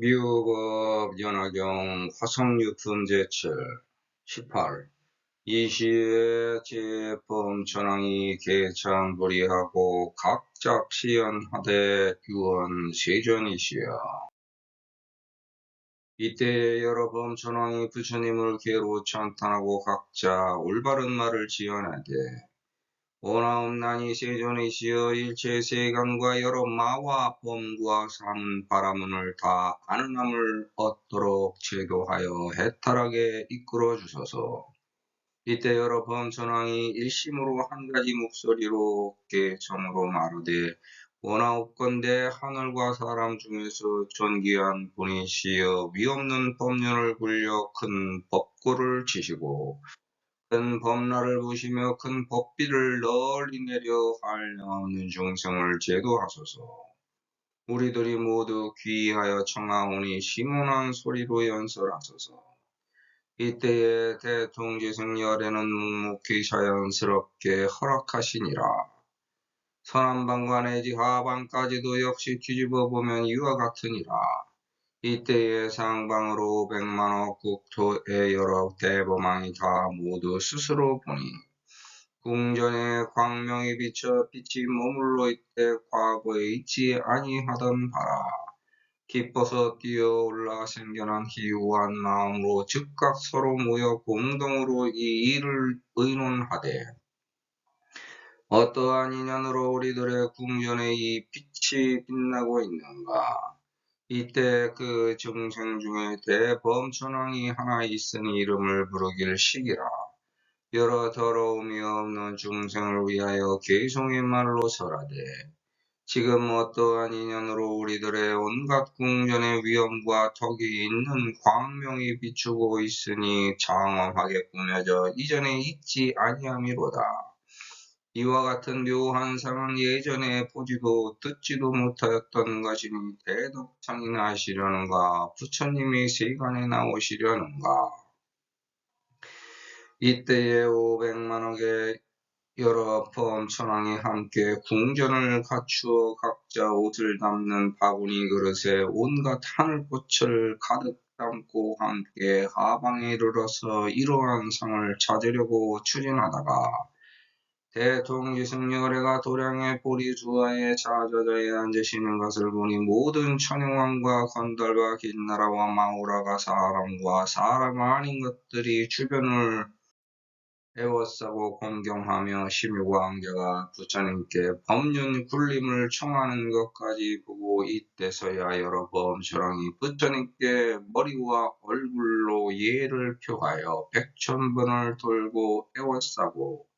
미국업 연화경 화성유품 제철 18. 이 시에 제법 전황이 개창불이하고 각작 시연하되 유언 세전이시여. 이때 여러 범 전황이 부처님을 괴로 찬탄하고 각자 올바른 말을 지어내되 오나옵나니 세존이시여 일체 세간과 여러 마와 범과 삼은 바라문을 다 아는함을 얻도록 제도하여 해탈하게 이끌어 주소서. 이때 여러 범 전왕이 일심으로 한 가지 목소리로 개청으로 말하되 원하옵건대 하늘과 사람 중에서 존귀한 분이시여 위없는 법륜을 굴려 큰 법고를 지시고 큰 법날을 부시며 큰 법비를 널리 내려 하려는 중생을 제도하소서. 우리들이 모두 귀하여 청하오니 심온한 소리로 연설하소서. 이때에 대통지승열에는 묵묵히 자연스럽게 허락하시니라. 서남방과 내지 하방까지도 역시 뒤집어 보면 이와 같으니라. 이때에 상방으로 500만억 국토의 여러 대범왕이 다 모두 스스로 보니 궁전에 광명이 비쳐 빛이 머물러 있되 과거에 있지 아니하던 바라. 기뻐서 뛰어올라 생겨난 희우한 마음으로 즉각 서로 모여 공동으로 이 일을 의논하되 어떠한 인연으로 우리들의 궁전에 이 빛이 빛나고 있는가. 이때 그 중생 중에 대범천왕이 하나 있으니 이름을 부르길 시기라. 여러 더러움이 없는 중생을 위하여 개송의 말로 설하되 지금 어떠한 인연으로 우리들의 온갖 궁전의 위엄과 덕이 있는 광명이 비추고 있으니 장엄하게 꾸며져 이전에 있지 아니함이로다. 이와 같은 묘한 상은 예전에 보지도 듣지도 못하였던 것이니 대독창이나 하시려는가 부처님이 세간에 나오시려는가. 이때에 500만억의 여러 범천왕이 함께 궁전을 갖추어 각자 옷을 담는 바구니 그릇에 온갖 하늘꽃을 가득 담고 함께 하방에 이르러서 이러한 상을 찾으려고 추진하다가 대통지승열애가 도량의 보리수하에 자저자에 앉으시는 것을 보니 모든 천영왕과 건달과 긴나라와 마우라가 사람과 사람 아닌 것들이 주변을 에워싸고 공경하며 심유광자가 부처님께 법륜 굴림을 청하는 것까지 보고 이때서야 여러 범천왕이 부처님께 머리와 얼굴로 예를 표하여 100,000번을 돌고 에워싸고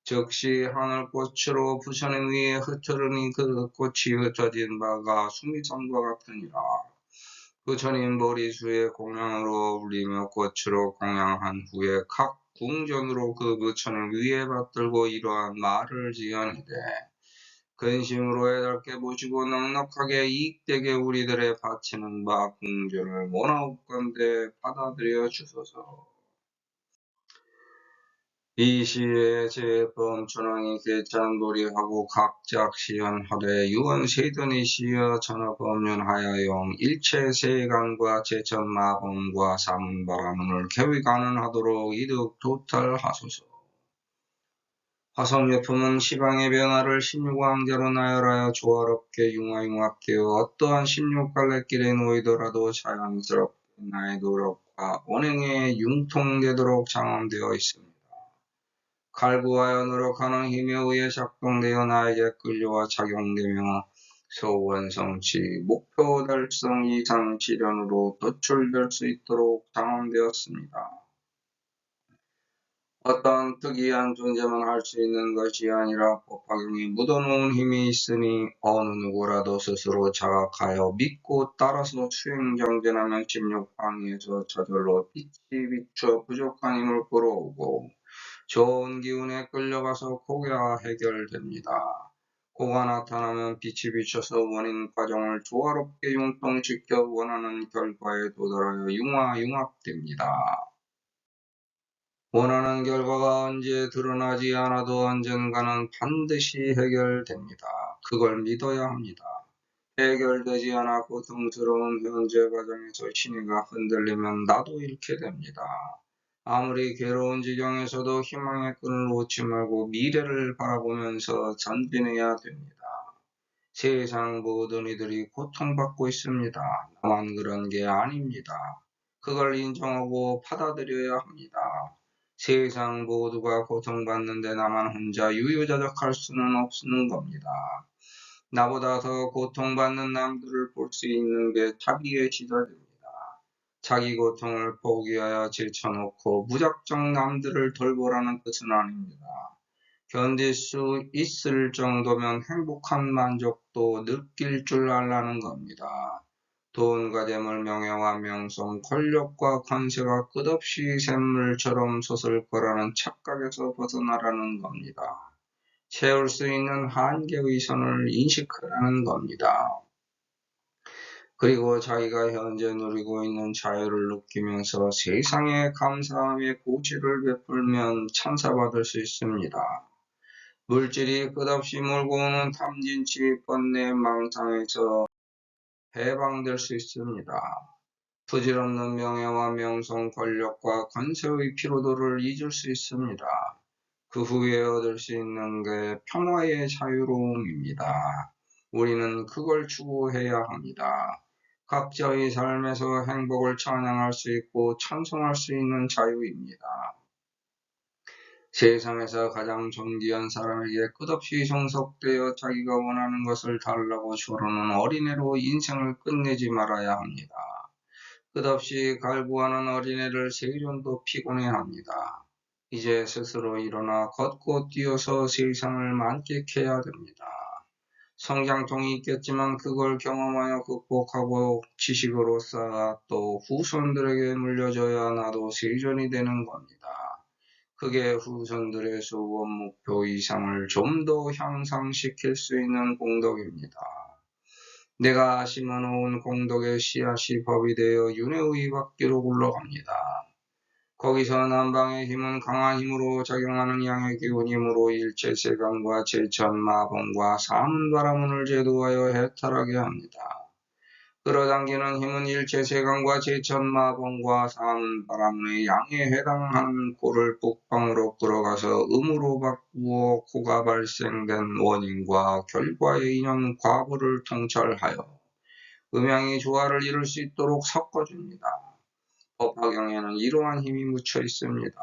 즉시 하늘꽃으로 부처님 위에 흩어르니 그 꽃이 흩어진 바가 수미선과 같으니라. 부처님 머리수에 공양으로 울리며 꽃으로 공양한 후에 각 궁전으로 그 부처님 위에 받들고 이러한 말을 지어내되 근심으로 애달게 보시고 넉넉하게 이익되게 우리들의 바치는 바 궁전을 원하옵건대 받아들여 주소서. 이 시에 제범천왕이 개찬불이하고 각작 시연하되 유언세전이 시여 전하법륜하여용 일체 세간과 제천마범과 사문바라문을 개위가능하도록 이득 도탈하소서. 화성유품은 시방의 변화를 16왕자로 나열하여 조화롭게 융화융합되어 어떠한 16갈래길에 놓이더라도 자연스럽게 나의 노력과 언행에 융통되도록 장엄되어 있습니다. 갈구하여 노력하는 힘에 의해 작동되어 나에게 끌려와 작용되며 소원성취, 목표 달성 이상 실현으로 도출될 수 있도록 장엄되었습니다. 어떤 특이한 존재만 할 수 있는 것이 아니라 법화경에 묻어놓은 힘이 있으니 어느 누구라도 스스로 자각하여 믿고 따라서 수행정진하면 16방위에서 저절로 빛이 비춰 부족한 힘을 끌어오고 좋은 기운에 끌려가서 고가 해결됩니다. 고가 나타나면 빛이 비쳐서 원인 과정을 조화롭게 융통시켜 원하는 결과에 도달하여 융합됩니다. 원하는 결과가 언제 드러나지 않아도 언젠가는 반드시 해결됩니다. 그걸 믿어야 합니다. 해결되지 않아 고통스러운 현재 과정에서 신의가 흔들리면 나도 잃게 됩니다. 아무리 괴로운 지경에서도 희망의 끈을 놓지 말고 미래를 바라보면서 전진해야 됩니다. 세상 모든 이들이 고통받고 있습니다. 나만 그런 게 아닙니다. 그걸 인정하고 받아들여야 합니다. 세상 모두가 고통받는데 나만 혼자 유유자적할 수는 없는 겁니다. 나보다 더 고통받는 남들을 볼 수 있는 게 자기의 시절입니다. 자기 고통을 포기하여 제쳐놓고 무작정 남들을 돌보라는 뜻은 아닙니다. 견딜 수 있을 정도면 행복한 만족도 느낄 줄 알라는 겁니다. 돈과 재물, 명예와 명성, 권력과 권세가 끝없이 샘물처럼 솟을 거라는 착각에서 벗어나라는 겁니다. 채울 수 있는 한계의 선을 인식하라는 겁니다. 그리고 자기가 현재 누리고 있는 자유를 느끼면서 세상에 감사함의 고지를 베풀면 찬사받을 수 있습니다. 물질이 끝없이 몰고 오는 탐진치 번뇌 망상에서 해방될 수 있습니다. 부질없는 명예와 명성, 권력과 권세의 피로도를 잊을 수 있습니다. 그 후에 얻을 수 있는 게 평화의 자유로움입니다. 우리는 그걸 추구해야 합니다. 각자의 삶에서 행복을 찬양할 수 있고 찬송할 수 있는 자유입니다. 세상에서 가장 존귀한 사람에게 끝없이 종속되어 자기가 원하는 것을 달라고 조르는 어린애로 인생을 끝내지 말아야 합니다. 끝없이 갈구하는 어린애를 세련도 피곤해합니다. 이제 스스로 일어나 걷고 뛰어서 세상을 만끽해야 됩니다. 성장통이 있겠지만 그걸 경험하여 극복하고 지식으로 쌓아 또 후손들에게 물려줘야 나도 세존이 되는 겁니다. 그게 후손들의 소원 목표 이상을 좀 더 향상시킬 수 있는 공덕입니다. 내가 심어놓은 공덕의 씨앗이 법이 되어 윤회의 밖으로 굴러갑니다. 거기서 남방의 힘은 강한 힘으로 작용하는 양의 기운 힘으로 일체 세간과 제천 마봉과 사문바라문을 제도하여 해탈하게 합니다. 끌어당기는 힘은 일체 세간과 제천 마봉과 사문바라문의 양에 해당하는 고를 북방으로 끌어가서 음으로 바꾸어 고가 발생된 원인과 결과의 인연 과보를 통찰하여 음양이 조화를 이룰 수 있도록 섞어줍니다. 법화경에는 이러한 힘이 묻혀 있습니다.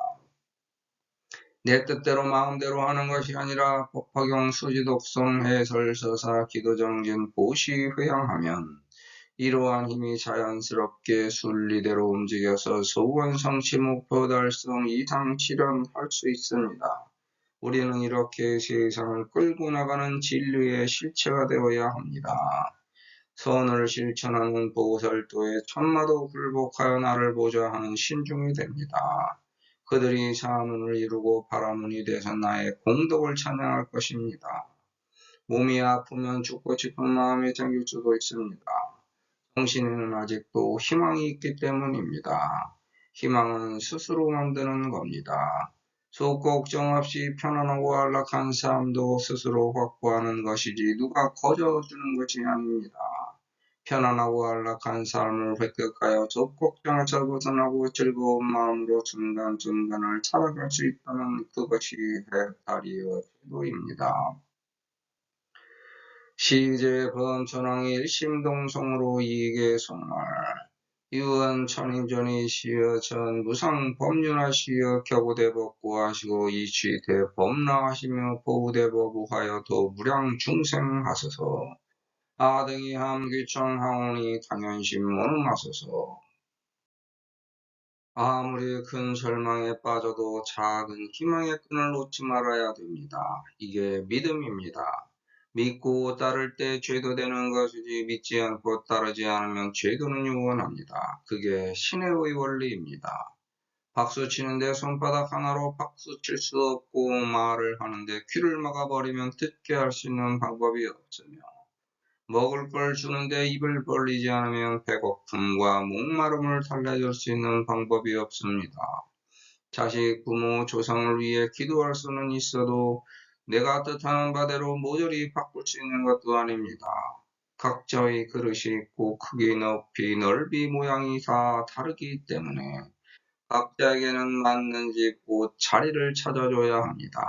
내 뜻대로 마음대로 하는 것이 아니라 법화경 수지독성 해설서사 기도정진 보시 회양하면 이러한 힘이 자연스럽게 순리대로 움직여서 소원 성취 목표 달성 이상 실현할 수 있습니다. 우리는 이렇게 세상을 끌고 나가는 진리의 실체가 되어야 합니다. 선을 실천하는 보살도에 천마도 굴복하여 나를 보자 하는 신중이 됩니다. 그들이 사문을 이루고 바라문이 돼서 나의 공덕을 찬양할 것입니다. 몸이 아프면 죽고 싶은 마음이 생길 수도 있습니다. 정신에는 아직도 희망이 있기 때문입니다. 희망은 스스로 만드는 겁니다. 속 걱정 없이 편안하고 안락한 삶도 스스로 확보하는 것이지 누가 거저주는 것이 아닙니다. 편안하고 안락한 삶을 획득하여 속 걱정에서 벗어나고 즐거운 마음으로 순간순간을 살아갈 수 있다면 그것이 해탈이요 제도입니다. 시제 범천왕이 일심동성으로 이계 속말 유언 천인전이 시여 전 무상 법륜하시어 격우대법구하시고 이취대 법라하시며 보우대법우하여 도 무량 중생하소서. 아등이 함귀청 하오니 당연심 모능하소서. 아무리 큰 절망에 빠져도 작은 희망의 끈을 놓지 말아야 됩니다. 이게 믿음입니다. 믿고 따를 때 죄도 되는 것이지 믿지 않고 따르지 않으면 죄도는 유언합니다. 그게 신의 원리입니다. 박수 치는데 손바닥 하나로 박수 칠 수 없고 말을 하는데 귀를 막아버리면 듣게 할 수 있는 방법이 없으며 먹을 걸 주는데 입을 벌리지 않으면 배고픔과 목마름을 달래줄 수 있는 방법이 없습니다. 자식, 부모, 조상을 위해 기도할 수는 있어도 내가 뜻하는 바대로 모조리 바꿀 수 있는 것도 아닙니다. 각자의 그릇이 있고 크기, 높이, 넓이, 모양이 다 다르기 때문에 각자에게는 맞는 집, 옷, 자리를 찾아줘야 합니다.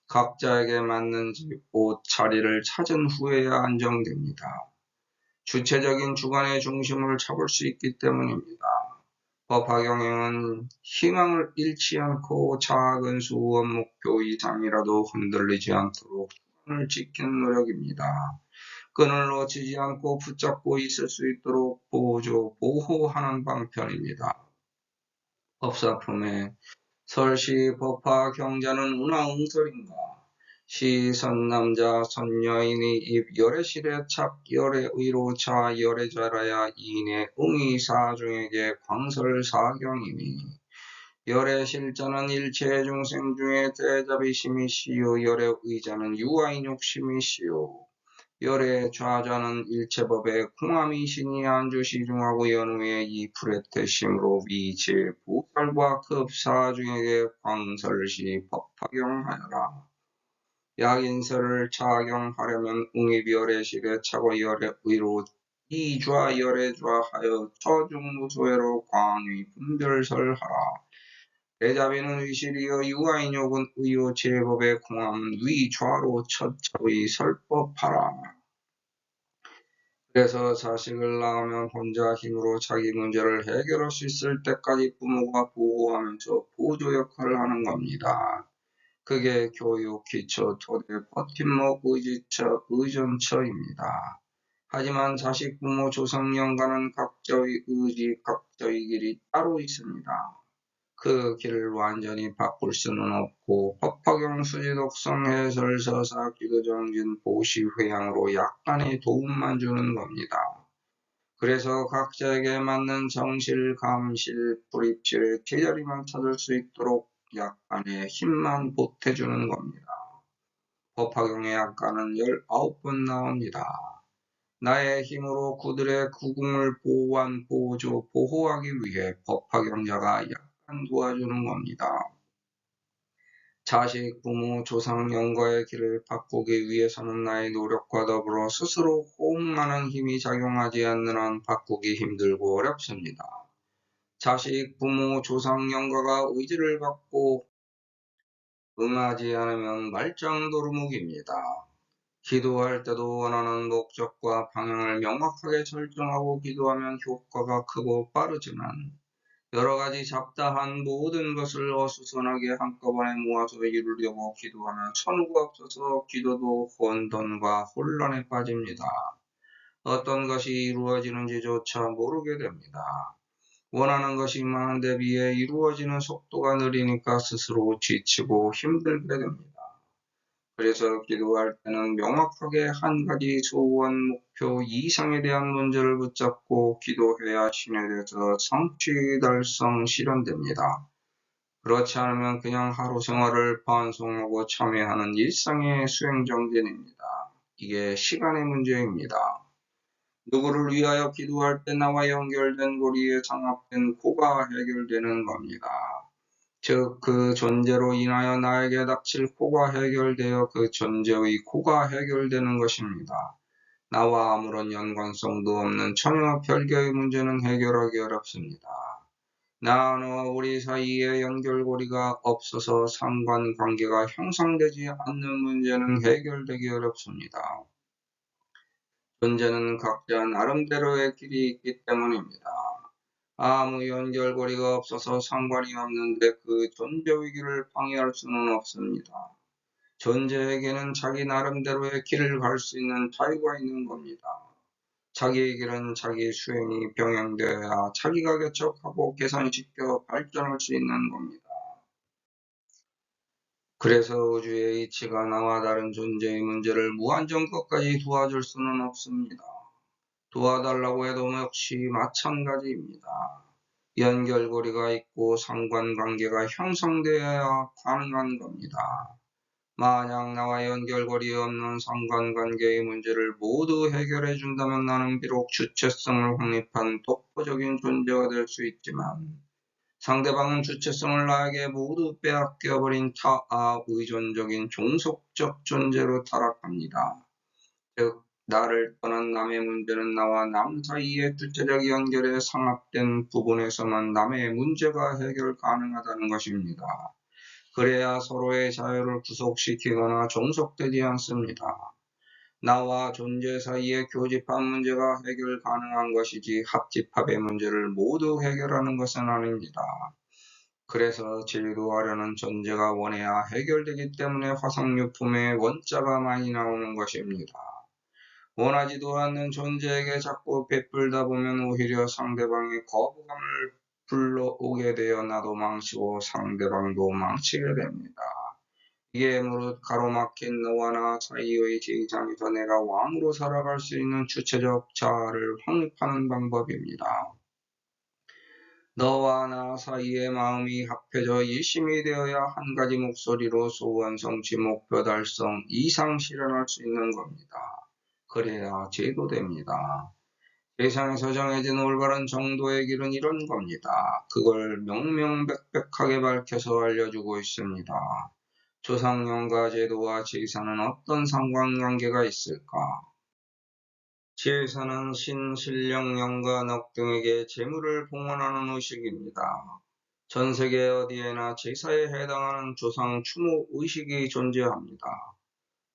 각자에게 맞는 집, 옷, 자리를 찾은 후에야 안정됩니다. 주체적인 주관의 중심을 잡을 수 있기 때문입니다. 법화경영은 희망을 잃지 않고 작은 수원 목표 이상이라도 흔들리지 않도록 주관을 지키는 노력입니다. 끈을 놓치지 않고 붙잡고 있을 수 있도록 보호하는 방편입니다. 법사품에 설시 법화 경자는 운하응설인가 시 선남자 선여인이 입 열애실에 착 열애의로 자 열애자라야 이인의 응이 사중에게 광설사경이니 열애실자는 일체 중생 중에 대자비심이시요 열애의자는 유아인욕심이시요 열의 좌자는 일체법의 궁함이시니 안주시중하고 연후에 이 불의태심으로 위제 보살과 급사중에게 광설시 법화경하여라. 약인설을 착용하려면 웅입열애실에 차고 열애의로 이좌 열애좌하여 처중무소회로 광위 분별설하라. 대자비는 위실이여 유아인욕은 의요 제법의 공함은 위좌로 처처의 설법하라. 그래서 자식을 낳으면 혼자 힘으로 자기 문제를 해결할 수 있을 때까지 부모가 보호하면서 보조 역할을 하는 겁니다. 그게 교육, 기초, 토대, 버팀목, 의지처, 의존처입니다. 하지만 자식, 부모, 조상, 연가는 각자의 의지, 각자의 길이 따로 있습니다. 그 길을 완전히 바꿀 수는 없고 법화경 수지 독성 해설 서사 기도정진 보시 회양으로 약간의 도움만 주는 겁니다. 그래서 각자에게 맞는 정실, 감실, 불입질의 제자리만 찾을 수 있도록 약간의 힘만 보태주는 겁니다. 법화경의 약간은 19번 나옵니다. 나의 힘으로 그들의 구궁을 보완, 보조, 보호하기 위해 법화경자가 약간 도와주는 겁니다. 자식, 부모, 조상, 연가의 길을 바꾸기 위해서는 나의 노력과 더불어 스스로 호응하는 힘이 작용하지 않는 한 바꾸기 힘들고 어렵습니다. 자식, 부모, 조상, 연가가 의지를 받고 응하지 않으면 말짱도루묵입니다. 기도할 때도 원하는 목적과 방향을 명확하게 설정하고 기도하면 효과가 크고 빠르지만 여러 가지 잡다한 모든 것을 어수선하게 한꺼번에 모아서 이루려고 기도하면 천우가 없어서 기도도 혼돈과 혼란에 빠집니다. 어떤 것이 이루어지는지조차 모르게 됩니다. 원하는 것이 많은데 비해 이루어지는 속도가 느리니까 스스로 지치고 힘들게 됩니다. 그래서 기도할 때는 명확하게 한 가지 소원, 목표 이상에 대한 문제를 붙잡고 기도해야 신에 대해서 성취, 달성, 실현됩니다. 그렇지 않으면 그냥 하루 생활을 반송하고 참여하는 일상의 수행정진입니다. 이게 시간의 문제입니다. 누구를 위하여 기도할 때 나와 연결된 고리에 장합된 코가 해결되는 겁니다. 즉, 그 존재로 인하여 나에게 닥칠 코가 해결되어 그 존재의 코가 해결되는 것입니다. 나와 아무런 연관성도 없는 전혀 별개의 문제는 해결하기 어렵습니다. 나와 우리 사이에 연결고리가 없어서 상관관계가 형성되지 않는 문제는 해결되기 어렵습니다. 존재는 각자 나름대로의 길이 있기 때문입니다. 아무 연결고리가 없어서 상관이 없는데 그 존재의 길을 방해할 수는 없습니다. 존재에게는 자기 나름대로의 길을 갈 수 있는 자유가 있는 겁니다. 자기의 길은 자기 수행이 병행되어야 자기가 개척하고 개선시켜 발전할 수 있는 겁니다. 그래서 우주의 이치가 나와 다른 존재의 문제를 무한정 끝까지 도와줄 수는 없습니다. 도와달라고 해도 역시 마찬가지입니다. 연결고리가 있고 상관관계가 형성되어야 가능한 겁니다. 만약 나와 연결고리 없는 상관관계의 문제를 모두 해결해 준다면 나는 비록 주체성을 확립한 독보적인 존재가 될 수 있지만 상대방은 주체성을 나에게 모두 빼앗겨버린 타아 의존적인 종속적 존재로 타락합니다. 즉 나를 떠난 남의 문제는 나와 남 사이의 주체적 연결에 상합된 부분에서만 남의 문제가 해결 가능하다는 것입니다. 그래야 서로의 자유를 구속시키거나 종속되지 않습니다. 나와 존재 사이의 교집합 문제가 해결 가능한 것이지 합집합의 문제를 모두 해결하는 것은 아닙니다. 그래서 제도하려는 존재가 원해야 해결되기 때문에 화석유품에 원자가 많이 나오는 것입니다. 원하지도 않는 존재에게 자꾸 베풀다 보면 오히려 상대방의 거부감을 불러오게 되어 나도 망치고 상대방도 망치게 됩니다. 이게 무릇 가로막힌 너와 나 사이의 제장에서 내가 왕으로 살아갈 수 있는 주체적 자아를 확립하는 방법입니다. 너와 나 사이의 마음이 합해져 일심이 되어야 한 가지 목소리로 소원 성취 목표 달성 이상 실현할 수 있는 겁니다. 그래야 제도됩니다. 세상에서 정해진 올바른 정도의 길은 이런 겁니다. 그걸 명명백백하게 밝혀서 알려주고 있습니다. 조상령과 제도와 제사는 어떤 상관관계가 있을까? 제사는 신, 신령, 영가, 넉 등에게 제물을 봉헌하는 의식입니다. 전 세계 어디에나 제사에 해당하는 조상 추모 의식이 존재합니다.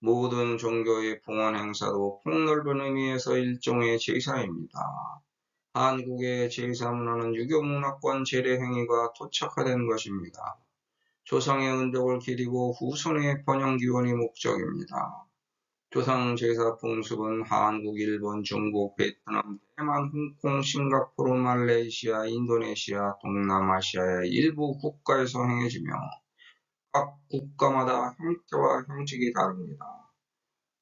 모든 종교의 봉헌 행사도 폭넓은 의미에서 일종의 제사입니다. 한국의 제사 문화는 유교 문화권 제례 행위가 토착화된 것입니다. 조상의 은덕을 기리고 후손의 번영 기원이 목적입니다. 조상 제사 풍습은 한국, 일본, 중국, 베트남, 대만, 홍콩, 싱가포르, 말레이시아, 인도네시아, 동남아시아의 일부 국가에서 행해지며 각 국가마다 형태와 형식이 다릅니다.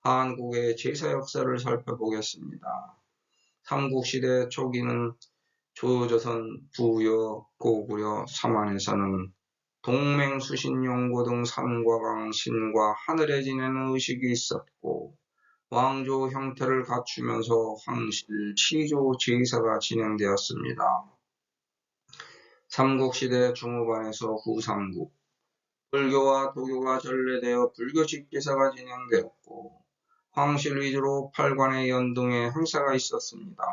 한국의 제사 역사를 살펴보겠습니다. 삼국시대 초기는 조조선, 부여, 고구려, 삼한에서는 동맹수신용고 등 산과 강, 신과 하늘에 지내는 의식이 있었고 왕조 형태를 갖추면서 황실, 치조 제사가 진행되었습니다. 삼국시대 중후반에서 후삼국, 불교와 도교가 전래되어 불교식 제사가 진행되었고 황실 위주로 팔관의 연등의 행사가 있었습니다.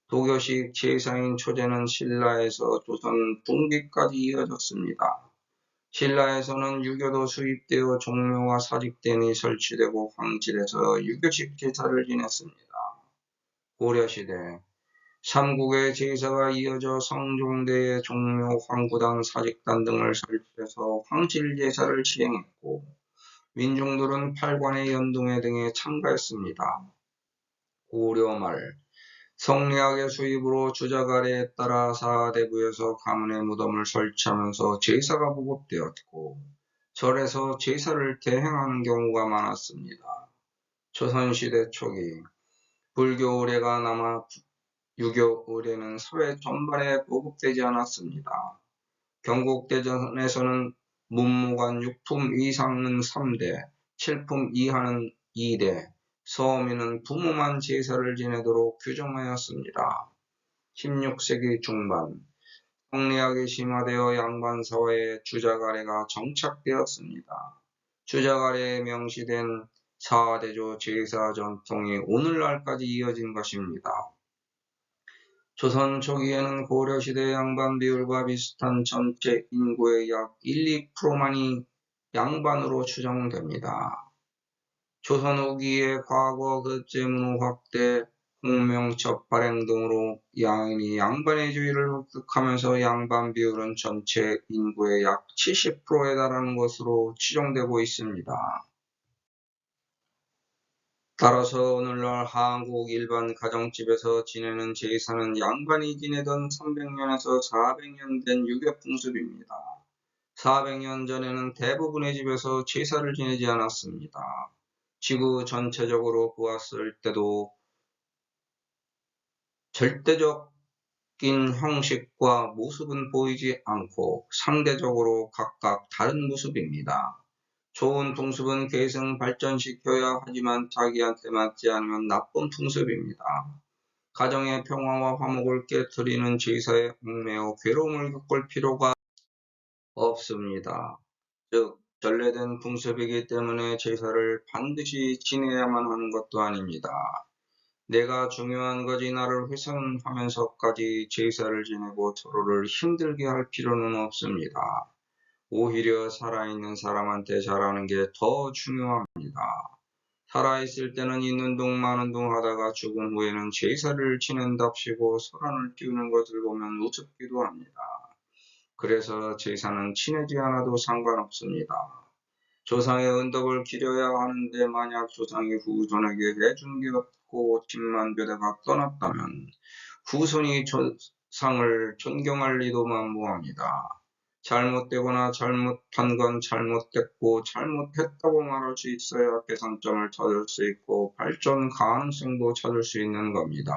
도교식 제사인 초제는 신라에서 조선 중기까지 이어졌습니다. 신라에서는 유교도 수입되어 종묘와 사직殿이 설치되고 황실에서 유교식 제사를 지냈습니다. 고려시대 삼국의 제사가 이어져 성종대의 종묘, 황구단, 사직단 등을 설치해서 황실 제사를 시행했고 민중들은 팔관의 연등회 등에 참가했습니다. 고려 말 성리학의 수입으로 주작 아래에 따라 사대부에서 가문의 무덤을 설치하면서 제사가 보급되었고 절에서 제사를 대행하는 경우가 많았습니다. 조선시대 초기 불교 의례가 남아 유교 의례는 사회 전반에 보급되지 않았습니다. 경국대전에서는 문무관 6품 이상은 3대, 7품 이하는 2대, 서민은 부모만 제사를 지내도록 규정하였습니다. 16세기 중반 성리학이 심화되어 양반사회에 주작아래가 정착되었습니다. 주작아래에 명시된 사대조 제사 전통이 오늘날까지 이어진 것입니다. 조선 초기에는 고려시대 양반 비율과 비슷한 전체 인구의 약 1, 2%만이 양반으로 추정됩니다. 조선 후기의 과거 급제문호 확대, 홍명첩 발행 등으로 양인이 양반의 주의를 획득하면서 양반 비율은 전체 인구의 약 70%에 달하는 것으로 추정되고 있습니다. 따라서 오늘날 한국 일반 가정집에서 지내는 제사는 양반이 지내던 300년에서 400년 된 유교 풍습입니다. 400년 전에는 대부분의 집에서 제사를 지내지 않았습니다. 지구 전체적으로 보았을 때도 절대적인 형식과 모습은 보이지 않고 상대적으로 각각 다른 모습입니다. 좋은 풍습은 계승 발전시켜야 하지만 자기한테 맞지 않으면 나쁜 풍습입니다. 가정의 평화와 화목을 깨트리는 제사에 얽매여 괴로움을 겪을 필요가 없습니다. 즉 전래된 풍습이기 때문에 제사를 반드시 지내야만 하는 것도 아닙니다. 내가 중요한 거지 나를 훼손하면서까지 제사를 지내고 서로를 힘들게 할 필요는 없습니다. 오히려 살아있는 사람한테 잘하는 게 더 중요합니다. 살아있을 때는 있는 둥 마는 둥 하다가 죽은 후에는 제사를 지낸답시고 소란을 피우는 것을 보면 우습기도 합니다. 그래서 제사는 지내지 않아도 상관없습니다. 조상의 은덕을 기려야 하는데 만약 조상이 후손에게 해준 게 없고 집만 되다가 떠났다면 후손이 조상을 존경할 리도 만무합니다. 잘못되거나 잘못한 건 잘못됐고 잘못했다고 말할 수 있어야 개선점을 찾을 수 있고 발전 가능성도 찾을 수 있는 겁니다.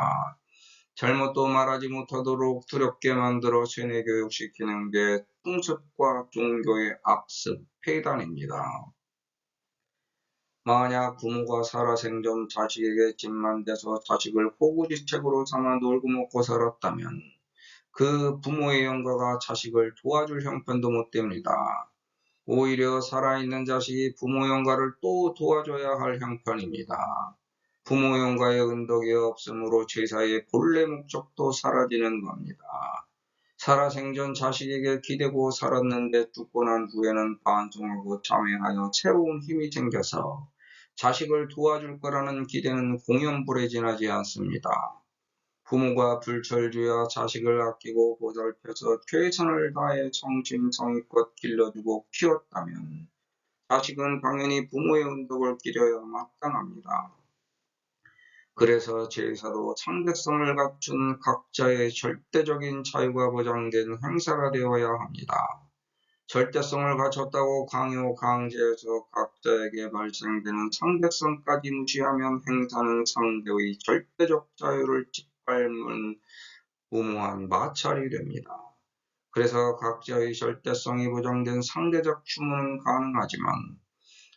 잘못도 말하지 못하도록 두렵게 만들어 세뇌 교육시키는 게 풍습과 종교의 악습, 폐단입니다. 만약 부모가 살아생전 자식에게 집만 대서 자식을 호구지책으로 삼아 놀고 먹고 살았다면 그 부모의 영가가 자식을 도와줄 형편도 못 됩니다. 오히려 살아있는 자식이 부모 영가를 또 도와줘야 할 형편입니다. 부모 영가의 은덕이 없으므로 제사의 본래 목적도 사라지는 겁니다. 살아생전 자식에게 기대고 살았는데 죽고 난 후에는 반성하고 참회하여 새로운 힘이 생겨서 자식을 도와줄 거라는 기대는 공연불회진하지 않습니다. 부모가 불철주야 자식을 아끼고 보살펴서 최선을 다해 성심성의껏 길러주고 키웠다면 자식은 당연히 부모의 은덕을 기려야 마땅합니다. 그래서 제사도 상대성을 갖춘 각자의 절대적인 자유가 보장된 행사가 되어야 합니다. 절대성을 갖췄다고 강요 강제해서 각자에게 발생되는 상대성까지 무시하면 행사는 상대의 절대적 자유를 짓밟는 무모한 마찰이 됩니다. 그래서 각자의 절대성이 보장된 상대적 추모는 가능하지만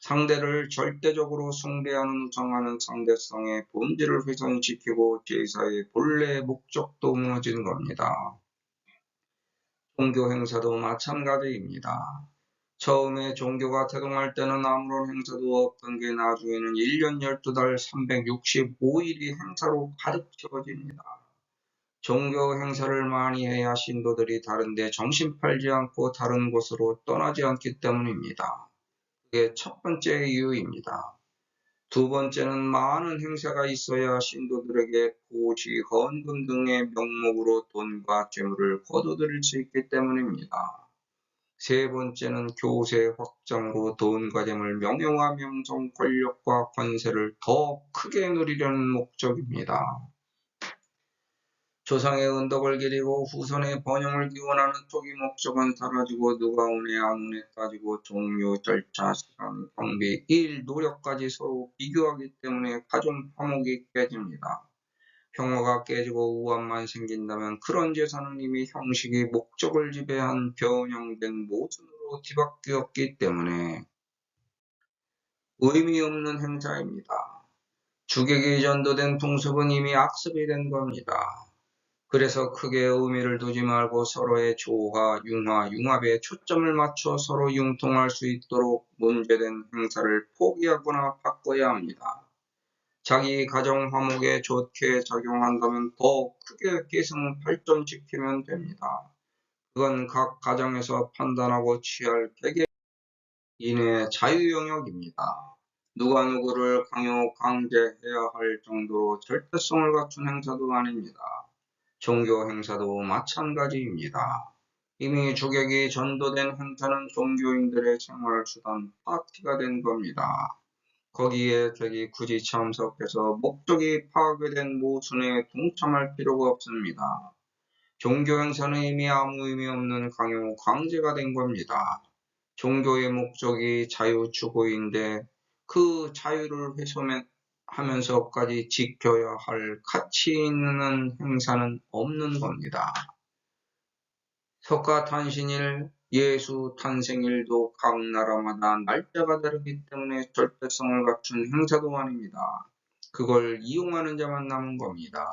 상대를 절대적으로 숭배하는 우상하는 상대성의 본질을 훼손시키고 제사의 본래의 목적도 무너진 겁니다. 종교 행사도 마찬가지입니다. 처음에 종교가 태동할 때는 아무런 행사도 없던 게 나중에는 1년 12달 365일이 행사로 가득 채워집니다. 종교 행사를 많이 해야 신도들이 다른데 정신 팔지 않고 다른 곳으로 떠나지 않기 때문입니다. 그게 첫 번째 이유입니다. 두 번째는 많은 행사가 있어야 신도들에게 고시, 헌금 등의 명목으로 돈과 재물을 거둬들일 수 있기 때문입니다. 세 번째는 교세 확장으로 돈과 재물, 명예와 명성, 권력과 권세를 더 크게 누리려는 목적입니다. 조상의 은덕을 기리고 후손의 번영을 기원하는 초기 목적은 사라지고 누가 오네 안 오네 따지고 종료, 절차, 시간, 경비, 일, 노력까지 서로 비교하기 때문에 가정 화목이 깨집니다. 평화가 깨지고 우환만 생긴다면 그런 제사는 이미 형식이 목적을 지배한 변형된 모순으로 뒤바뀌었기 때문에 의미 없는 행사입니다. 주객이 전도된 풍습은 이미 악습이 된 겁니다. 그래서 크게 의미를 두지 말고 서로의 조화, 융화, 융합에 초점을 맞춰 서로 융통할 수 있도록 문제된 행사를 포기하거나 바꿔야 합니다. 자기 가정 화목에 좋게 작용한다면 더 크게 계승 발전시키면 됩니다. 그건 각 가정에서 판단하고 취할 개개인의 자유 영역입니다. 누가 누구를 강요, 강제해야 할 정도로 절대성을 갖춘 행사도 아닙니다. 종교 행사도 마찬가지입니다. 이미 주객이 전도된 행사는 종교인들의 생활수단 파티가 된 겁니다. 거기에 객이 굳이 참석해서 목적이 파괴된 모순에 동참할 필요가 없습니다. 종교 행사는 이미 아무 의미 없는 강요, 강제가 된 겁니다. 종교의 목적이 자유 추구인데 그 자유를 훼손하면서까지 지켜야 할 가치 있는 행사는 없는 겁니다. 석가탄신일, 예수 탄생일도 각 나라마다 날짜가 다르기 때문에 절대성을 갖춘 행사도 아닙니다. 그걸 이용하는 자만 남은 겁니다.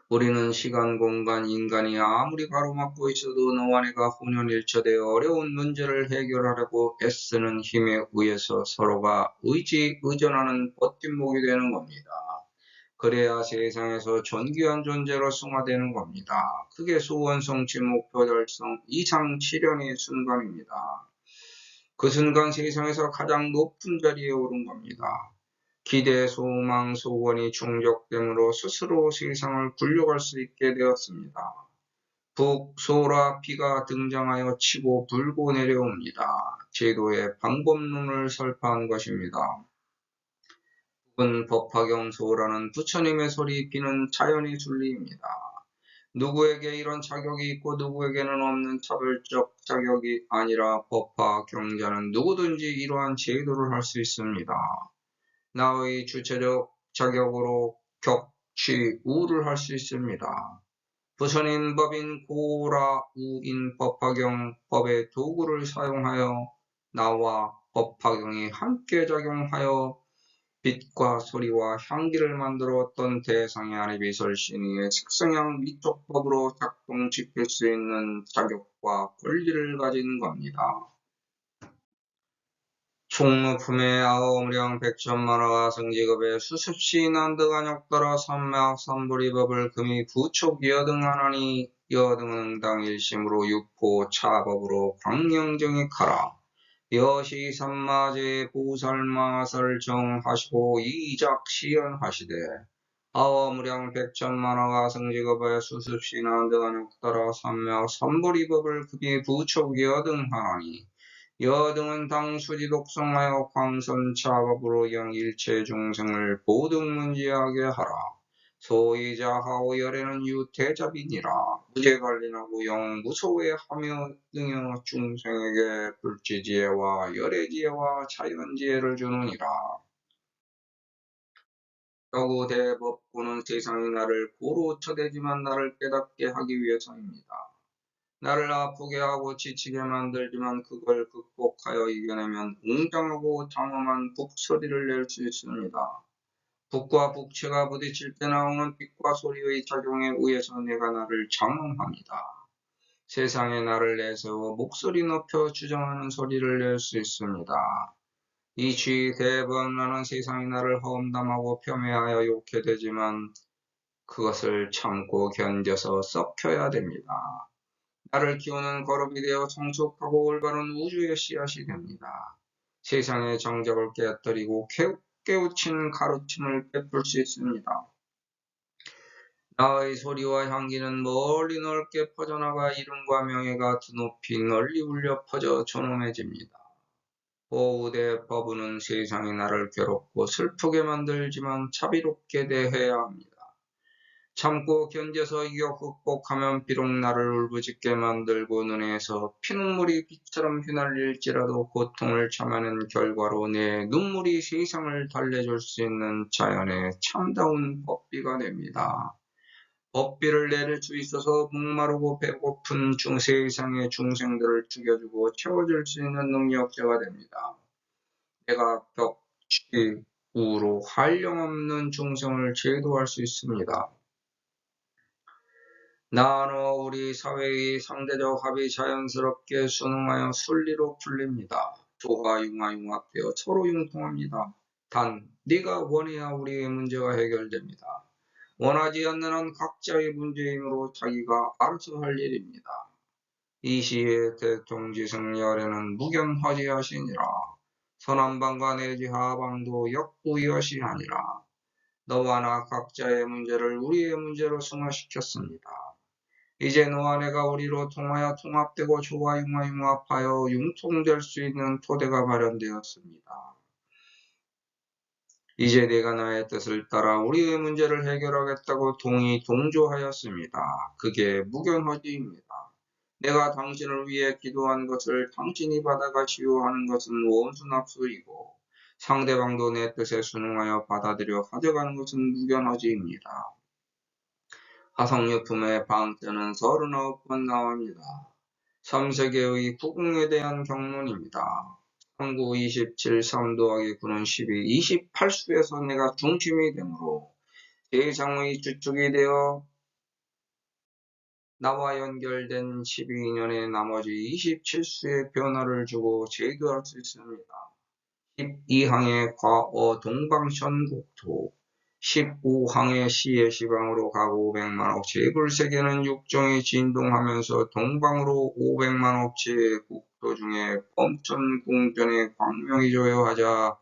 우리는 시간, 공간, 인간이 아무리 가로막고 있어도 너와 내가 혼연일처되어 어려운 문제를 해결하려고 애쓰는 힘에 의해서 서로가 의존하는 버팀목이 되는 겁니다. 그래야 세상에서 존귀한 존재로 승화되는 겁니다. 그게 소원 성취, 목표 달성, 이상 실현의 순간입니다. 그 순간 세상에서 가장 높은 자리에 오른 겁니다. 기대, 소망, 소원이 충족됨으로 스스로 세상을 굴려갈 수 있게 되었습니다. 북, 소라, 비가 등장하여 치고 불고 내려옵니다. 제도의 방법론을 설파한 것입니다. 북은 법화경 소라는 부처님의 소리, 비는 자연의 순리입니다. 누구에게 이런 자격이 있고 누구에게는 없는 차별적 자격이 아니라 법화 경자는 누구든지 이러한 제도를 할 수 있습니다. 나의 주체적 자격으로 격취 우를 할 수 있습니다. 부처님 법인 고라 우인 법화경 법의 도구를 사용하여 나와 법화경이 함께 작용하여 빛과 소리와 향기를 만들었던 대상의 아니비설신이의 색성향 미촉법으로 작동시킬 수 있는 자격과 권리를 가진 겁니다. 총무품의 아오무량 백천만화가 성지급의 수습시 난득안역 따라 삼매악 삼불이법을 금이 부촉 여등하나니 여등은 당일심으로 육포 차법으로 광명정익하라. 여시 삼마제 보살마설 정하시고 이작 시연하시되 아오무량 백천만화가 성지급의 수습시 난득안역 따라 삼매악 삼불이법을 금이 부촉 여등하나니 여등은 당수지 독성하여 광선차법으로 영일체 중생을 보등문지하게 하라. 소이자 하오열에는 유태자비니라. 무죄관리하고 영무소에 하며 등여 중생에게 불지지혜와 열애지혜와 자연지혜를 주느니라. 겨우 대법고는 세상이 나를 고로 쳐대지만 나를 깨닫게 하기 위해서입니다. 나를 아프게 하고 지치게 만들지만 그걸 극복하여 이겨내면 웅장하고 장엄한 북소리를 낼 수 있습니다. 북과 북체가 부딪힐 때 나오는 빛과 소리의 작용에 의해서 내가 나를 장엄합니다. 세상에 나를 내세워 목소리 높여 주장하는 소리를 낼 수 있습니다. 이취 대법 나는 세상이 나를 험담하고 폄훼하여 욕해 되지만 그것을 참고 견뎌서 썩혀야 됩니다. 나를 키우는 거름이 되어 성숙하고 올바른 우주의 씨앗이 됩니다. 세상의 정적을 깨뜨리고 깨우친 가르침을 베풀 수 있습니다. 나의 소리와 향기는 멀리 넓게 퍼져나가 이름과 명예가 드높이 널리 울려 퍼져 존엄해집니다. 보우대 법은은 세상이 나를 괴롭고 슬프게 만들지만 자비롭게 대해야 합니다. 참고 견뎌서 이겨 극복하면 비록 나를 울부짖게 만들고 눈에서 피눈물이 빛처럼 휘날릴지라도 고통을 참아낸 결과로 내 눈물이 세상을 달래줄 수 있는 자연의 참다운 법비가 됩니다. 법비를 내릴 수 있어서 목마르고 배고픈 세상의 중생들을 죽여주고 채워줄 수 있는 능력자가 됩니다. 내가 격치 우로 한량없는 중생을 제도할 수 있습니다. 나노 우리 사회의 상대적 합이 자연스럽게 순응하여 순리로 풀립니다. 조가 융합되어 서로 융통합니다. 단 네가 원해야 우리의 문제가 해결됩니다. 원하지 않는 한 각자의 문제이므로 자기가 알아서 할 일입니다. 이 시에 대통지승열에는 무견화지하시니라. 서남방과 내지 하방도 역부여시하니라. 너와 나 각자의 문제를 우리의 문제로 승화시켰습니다. 이제 너와 내가 우리로 통하여 통합되고 조와 융합하여 융통될 수 있는 토대가 마련되었습니다. 이제 내가 나의 뜻을 따라 우리의 문제를 해결하겠다고 동조하였습니다. 그게 무견허지입니다. 내가 당신을 위해 기도한 것을 당신이 받아가시오 하는 것은 원수납수이고 상대방도 내 뜻에 순응하여 받아들여 가져가는 것은 무견허지입니다. 화성유품의 방때는 39번 나옵니다. 3세계의 구궁에 대한 경론입니다. 39, 27, 3 더하기 9는 12, 28수에서 내가 중심이 되므로 세상의 주축이 되어 나와 연결된 12인연의 나머지 27수의 변화를 주고 제도할 수 있습니다. 12항의 과어 동방천국토, 15항의 시의 시방으로 가고 500만억 제불세계는 육정이 진동하면서 동방으로 500만억 제국토 중에 범천궁전의 광명이 조여하자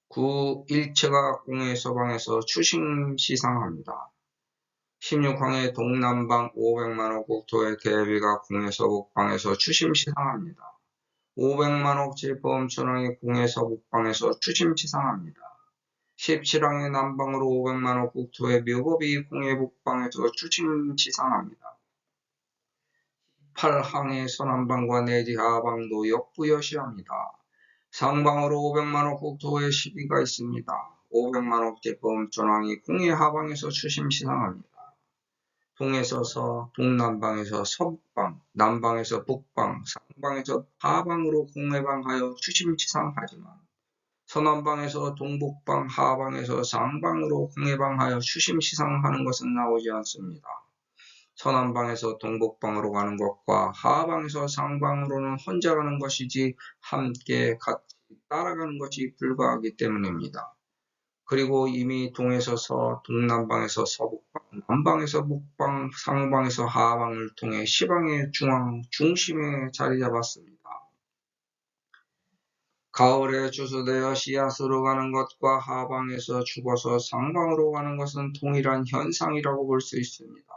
구 일체가 공의 서방에서 추심시상합니다. 16항의 동남방 500만억 국토의 대비가 공의 서북방에서 추심시상합니다. 500만억 제범천왕이 공의 서북방에서 추심시상합니다. 17항의 남방으로 500만억 국토의 묘법이 공의 북방에서 추심시상합니다. 8항의 서남방과 내지 하방도 역부여시합니다. 상방으로 500만억 국토에 시비가 있습니다. 500만억 제범천왕이 공의 하방에서 추심시상합니다. 동에서 서, 동남방에서 서북방, 남방에서 북방, 상방에서 하방으로 공해방하여 추심치상하지만 서남방에서 동북방, 하방에서 상방으로 공해방하여 추심시상하는 것은 나오지 않습니다. 서남방에서 동북방으로 가는 것과 하방에서 상방으로는 혼자 가는 것이지 함께 같이 따라가는 것이 불가하기 때문입니다. 그리고 이미 동에서 서, 동남방에서 서북방, 남방에서 북방, 상방에서 하방을 통해 시방의 중심에 자리 잡았습니다. 가을에 주소되어 씨앗으로 가는 것과 하방에서 죽어서 상방으로 가는 것은 동일한 현상이라고 볼 수 있습니다.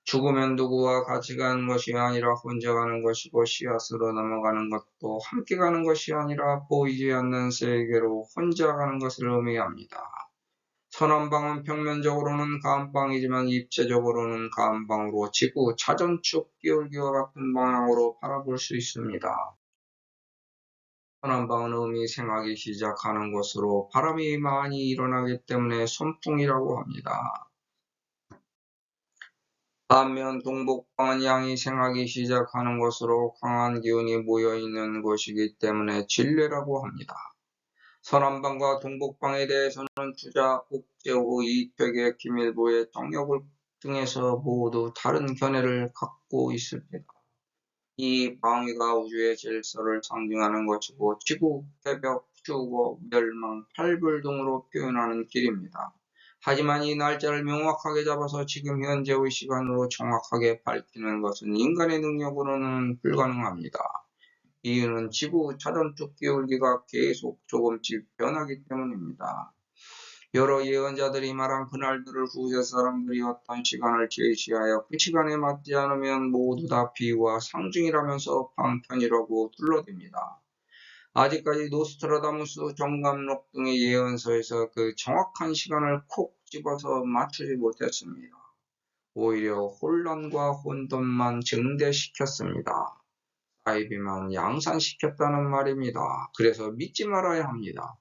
죽으면 누구와 같이 가는 것이 아니라 혼자 가는 것이고 씨앗으로 넘어가는 것도 함께 가는 것이 아니라 보이지 않는 세계로 혼자 가는 것을 의미합니다. 서남방은 평면적으로는 감방이지만 입체적으로는 감방으로 지구 자전축 기울기와 같은 방향으로 바라볼 수 있습니다. 서남방은 음이 생하기 시작하는 곳으로 바람이 많이 일어나기 때문에 손풍이라고 합니다. 반면 동북방은 양이 생하기 시작하는 곳으로 강한 기운이 모여있는 곳이기 때문에 진례라고 합니다. 서남방과 동북방에 대해서는 주자, 옥제호, 이택의 기밀부의 정역을 등에서 모두 다른 견해를 갖고 있습니다. 이 방위가 우주의 질서를 상징하는 것이고 지구, 개벽, 휴거, 멸망, 팔불 등으로 표현하는 길입니다. 하지만 이 날짜를 명확하게 잡아서 지금 현재의 시간으로 정확하게 밝히는 것은 인간의 능력으로는 불가능합니다. 이유는 지구 자전축 기울기가 계속 조금씩 변하기 때문입니다. 여러 예언자들이 말한 그날들을 후세 사람들이 어떤 시간을 제시하여 그 시간에 맞지 않으면 모두 다 비유와 상징이라면서 방편이라고 둘러댑니다. 아직까지 노스트라다무스, 정감록 등의 예언서에서 그 정확한 시간을 콕 집어서 맞추지 못했습니다. 오히려 혼란과 혼돈만 증대시켰습니다. 사이비만 양산시켰다는 말입니다. 그래서 믿지 말아야 합니다.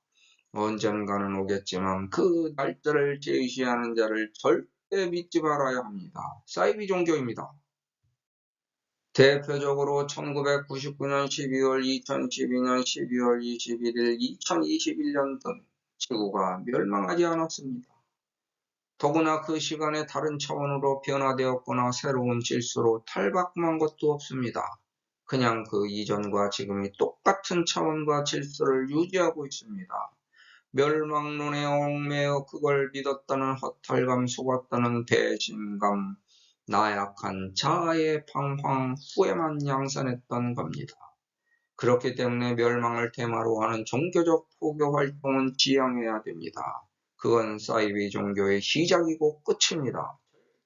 언젠가는 오겠지만 그 날짜를 제시하는 자를 절대 믿지 말아야 합니다. 사이비 종교입니다. 대표적으로 1999년 12월, 2012년 12월 21일, 2021년 등 지구가 멸망하지 않았습니다. 더구나 그 시간에 다른 차원으로 변화되었거나 새로운 질서로 탈바꿈한 것도 없습니다. 그냥 그 이전과 지금이 똑같은 차원과 질서를 유지하고 있습니다. 멸망론에 얽매여 그걸 믿었다는 허탈감, 속았다는 배신감, 나약한 자아의 방황, 후회만 양산했던 겁니다. 그렇기 때문에 멸망을 테마로 하는 종교적 포교 활동은 지양해야 됩니다. 그건 사이비 종교의 시작이고 끝입니다.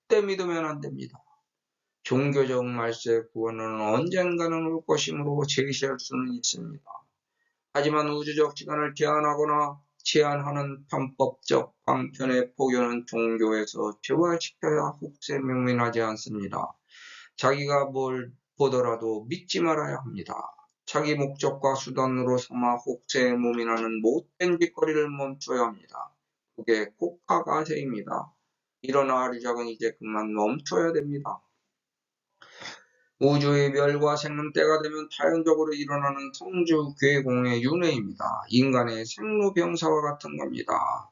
절대 믿으면 안 됩니다. 종교적 말세 구원은 언젠가는 올 것이므로 제시할 수는 있습니다. 하지만 우주적 시간을 제한하는 편법적 방편의 포교는 종교에서 제화시켜야 혹세 명민하지 않습니다. 자기가 뭘 보더라도 믿지 말아야 합니다. 자기 목적과 수단으로 삼아 혹세 무민하는 못된 짓거리를 멈춰야 합니다. 그게 국가가세입니다. 이런 아류작은 이제 그만 멈춰야 됩니다. 우주의 멸과 생명 때가 되면 타연적으로 일어나는 성주 괴공의 윤회입니다. 인간의 생로병사와 같은 겁니다.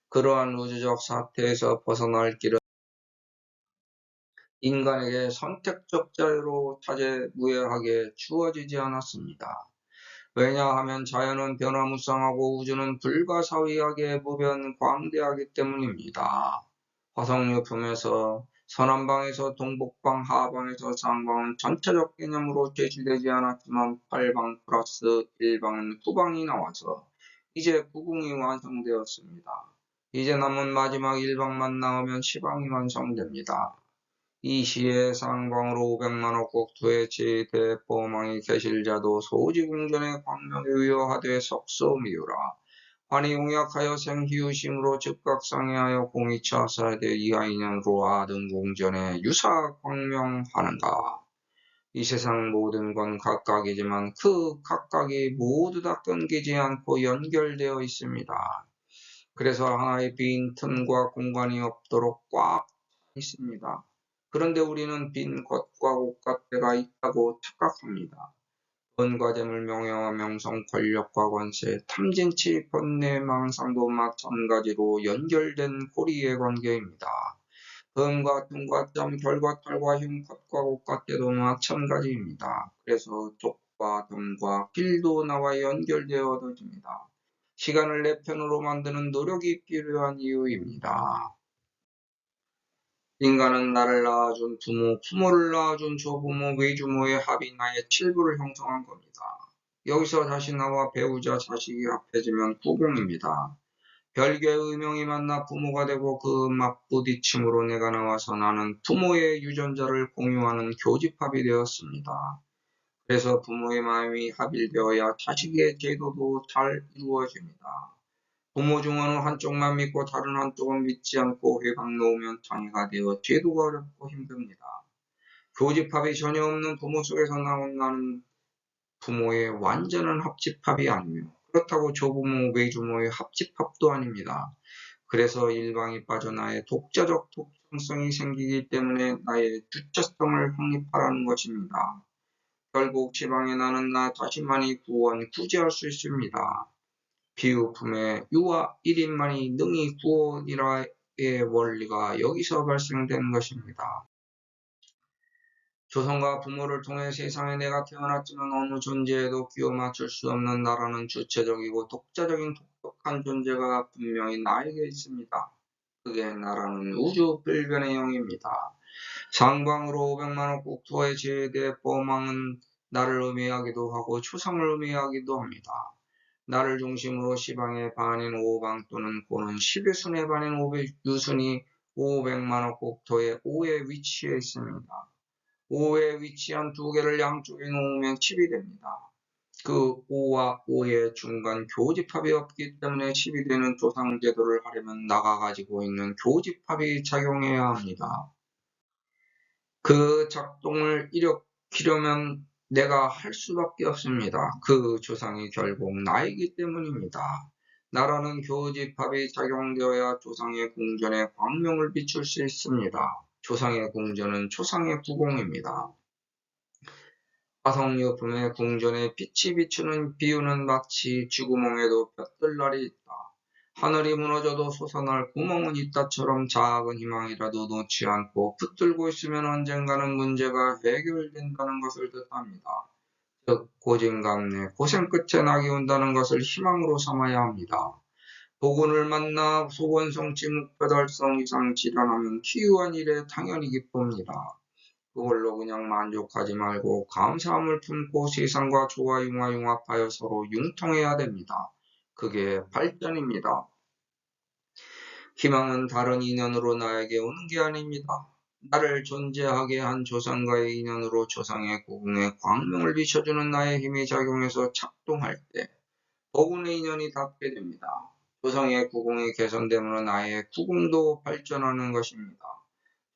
그러한 우주적 사태에서 벗어날 길은 인간에게 선택적 자유로 타재무예하게 주어지지 않았습니다. 왜냐하면 자연은 변화무쌍하고 우주는 불가사의하게 무변광대하기 때문입니다. 화성유품에서 서남방에서 동북방, 하방에서 상방은 전체적 개념으로 제시되지 않았지만 8방 플러스 1방은 후방이 나와서 이제 9궁이 완성되었습니다. 이제 남은 마지막 1방만 나오면 시방이 완성됩니다. 이 시에 상방으로 500만억 국토의 지대포망이 계실 자도 소지궁전의 광명에 의여하되 석소미유라. 환희공약하여 생희유심으로 즉각상해하여 공이차사대 이하인연으로 아등궁전에 유사광명하는가. 이 세상 모든 건 각각이지만 그 각각이 모두 다 끊기지 않고 연결되어 있습니다. 그래서 하나의 빈 틈과 공간이 없도록 꽉 있습니다. 그런데 우리는 빈 것과 옷갓대가 있다고 착각합니다. 돈과 재물, 명예와 명성, 권력과 권세, 탐진치, 번뇌, 망상도 마찬가지로 연결된 고리의 관계입니다. 흠과 tum과 점, 결과 털과 힘, 컷과 옷갓대도 마찬가지입니다. 그래서 족과 덤과 길도 나와 연결되어 얻어집니다. 시간을 내 편으로 만드는 노력이 필요한 이유입니다. 인간은 나를 낳아준 부모, 부모를 낳아준 조부모, 외주모의 합이 나의 칠부를 형성한 겁니다. 여기서 다시 나와 배우자, 자식이 합해지면 부공입니다. 별개의 의명이 만나 부모가 되고 그 맞부딪힘으로 내가 나와서 나는 부모의 유전자를 공유하는 교집합이 되었습니다. 그래서 부모의 마음이 합일되어야 자식의 제도도 잘 이루어집니다. 부모 중 어느 한쪽만 믿고 다른 한쪽은 믿지 않고 회방 놓으면 장애가 되어 제도가 어렵고 힘듭니다. 교집합이 전혀 없는 부모 속에서 나온 나는 부모의 완전한 합집합이 아니며 그렇다고 조부모, 외주모의 합집합도 아닙니다. 그래서 일방이 빠져 나의 독자적 독창성이 생기기 때문에 나의 주체성을 확립하라는 것입니다. 결국 지방에 나는 나 자신만이 구제할 수 있습니다. 비유품의 유아 1인만이 능히 구원이라의 원리가 여기서 발생된 것입니다. 조상과 부모를 통해 세상에 내가 태어났지만 어느 존재에도 끼워 맞출 수 없는 나라는 주체적이고 독자적인 독특한 존재가 분명히 나에게 있습니다. 그게 나라는 우주 불변의 영입니다. 상방으로 500만억 국토의 제대 뽀망은 나를 의미하기도 하고 추상을 의미하기도 합니다. 나를 중심으로 시방의 반인 5방 또는 고는 10의 순의 반인 500유순이 500만억 국토의 5에 위치해 있습니다. 5에 위치한 두 개를 양쪽에 놓으면 10이 됩니다. 그 5와 5의 중간 교집합이 없기 때문에 10이 되는 조상제도를 하려면 나가 가지고 있는 교집합이 작용해야 합니다. 그 작동을 일으키려면 내가 할 수밖에 없습니다. 그 조상이 결국 나이기 때문입니다. 나라는 교집합이 작용되어야 조상의 궁전에 광명을 비출 수 있습니다. 조상의 궁전은 조상의 부공입니다. 화성유품의 궁전에 빛이 비추는 비유는 마치 쥐구멍에도 볕들 날이 있다. 하늘이 무너져도 솟아날 구멍은 있다처럼 작은 희망이라도 놓지 않고 붙들고 있으면 언젠가는 문제가 해결된다는 것을 뜻합니다. 즉 고진감래, 고생 끝에 낙이 온다는 것을 희망으로 삼아야 합니다. 복운을 만나 소원성취 목표 달성 이상 질환하면 희유한 일에 당연히 기쁩니다. 그걸로 그냥 만족하지 말고 감사함을 품고 세상과 조화 융합하여 서로 융통해야 됩니다. 그게 발전입니다. 희망은 다른 인연으로 나에게 오는 게 아닙니다. 나를 존재하게 한 조상과의 인연으로 조상의 고궁에 광명을 비춰주는 나의 힘이 작용해서 작동할 때 복운의 인연이 닿게 됩니다. 조상의 구궁이 개선됨으로 나의 구궁도 발전하는 것입니다.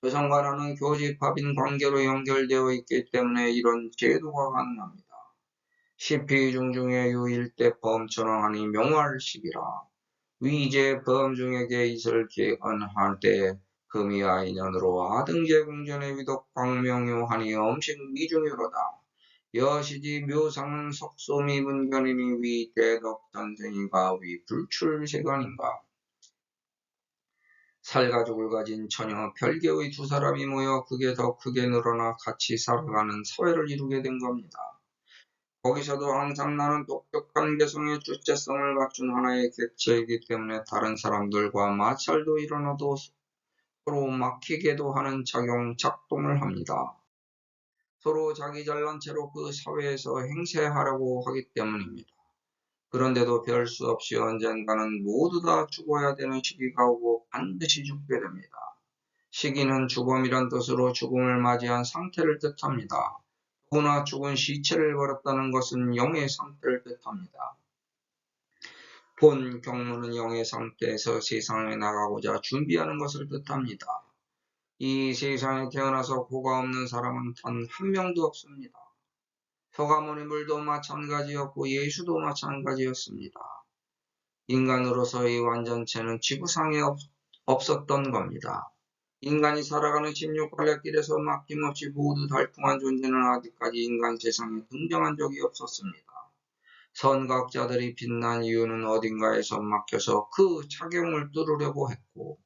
조상과 나는 교집합인 관계로 연결되어 있기 때문에 이런 제도가 가능합니다. 시피중중의 유일대 범천왕하니 명활식이라. 위제 범중에게 있을 기언할 때 금이와 인연으로 아등제궁전의 위독 광명요하니 엄식 미중요로다. 여시지 묘상은 석소미 문견이니 위 대덕전생인가 위 불출세관인가. 살가죽을 가진 전혀 별개의 두 사람이 모여 그게 더 크게 늘어나 같이 살아가는 사회를 이루게 된 겁니다. 거기서도 항상 나는 독특한 개성의 주체성을 갖춘 하나의 객체이기 때문에 다른 사람들과 마찰도 일어나도 서로 막히게도 하는 작동을 합니다. 서로 자기 잘난 채로 그 사회에서 행세하려고 하기 때문입니다. 그런데도 별 수 없이 언젠가는 모두 다 죽어야 되는 시기가 오고 반드시 죽게 됩니다. 시기는 죽음이란 뜻으로 죽음을 맞이한 상태를 뜻합니다. 누구나 죽은 시체를 버렸다는 것은 영의 상태를 뜻합니다. 본 경문은 영의 상태에서 세상에 나가고자 준비하는 것을 뜻합니다. 이 세상에 태어나서 고가 없는 사람은 단 한 명도 없습니다. 서가모니물도 마찬가지였고 예수도 마찬가지였습니다. 인간으로서의 완전체는 지구상에 없었던 겁니다. 인간이 살아가는 16갈래길에서 막힘없이 모두 달풍한 존재는 아직까지 인간 세상에 등장한 적이 없었습니다. 선각자들이 빛난 이유는 어딘가에서 막혀서 그 착용을 뚫으려고 했고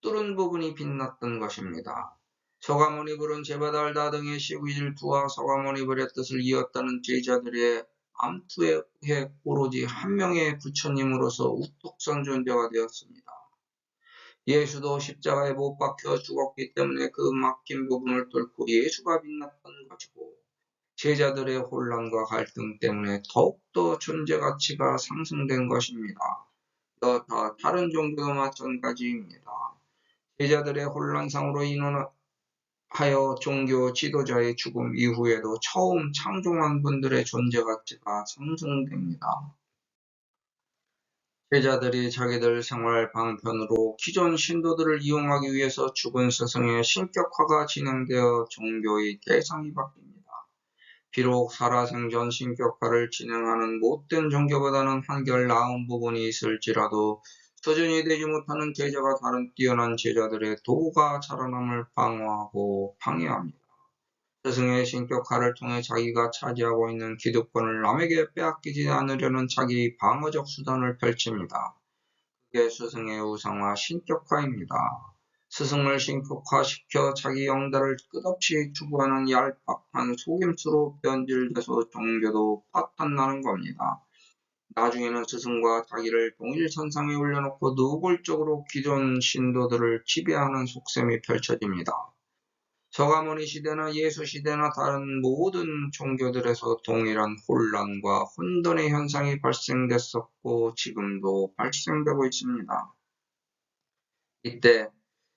뚫은 부분이 빛났던 것입니다. 서가모니불은 제바달다 등의 시기질투와 서가모니불의 뜻을 이었다는 제자들의 암투에 의해 오로지 한 명의 부처님으로서 우뚝 선 존재가 되었습니다. 예수도 십자가에 못 박혀 죽었기 때문에 그 막힌 부분을 뚫고 예수가 빛났던 것이고 제자들의 혼란과 갈등 때문에 더욱더 존재 가치가 상승된 것입니다. 다른 종교도 마찬가지입니다. 제자들의 혼란상으로 인하여 종교 지도자의 죽음 이후에도 처음 창종한 분들의 존재 가치가 상승됩니다. 제자들이 자기들 생활 방편으로 기존 신도들을 이용하기 위해서 죽은 스승의 신격화가 진행되어 종교의 대상이 바뀝니다. 비록 살아생전 신격화를 진행하는 못된 종교보다는 한결 나은 부분이 있을지라도 수준이 되지 못하는 제자가 다른 뛰어난 제자들의 도가 자라남을 방어하고 방해합니다. 스승의 신격화를 통해 자기가 차지하고 있는 기득권을 남에게 빼앗기지 않으려는 자기 방어적 수단을 펼칩니다. 그게 스승의 우상화 신격화입니다. 스승을 신격화시켜 자기 영달을 끝없이 추구하는 얄팍한 속임수로 변질돼서 종교도 파탄나는 겁니다. 나중에는 스승과 자기를 동일선상에 올려놓고 노골적으로 기존 신도들을 지배하는 속셈이 펼쳐집니다. 서가모니 시대나 예수 시대나 다른 모든 종교들에서 동일한 혼란과 혼돈의 현상이 발생됐었고 지금도 발생되고 있습니다. 이때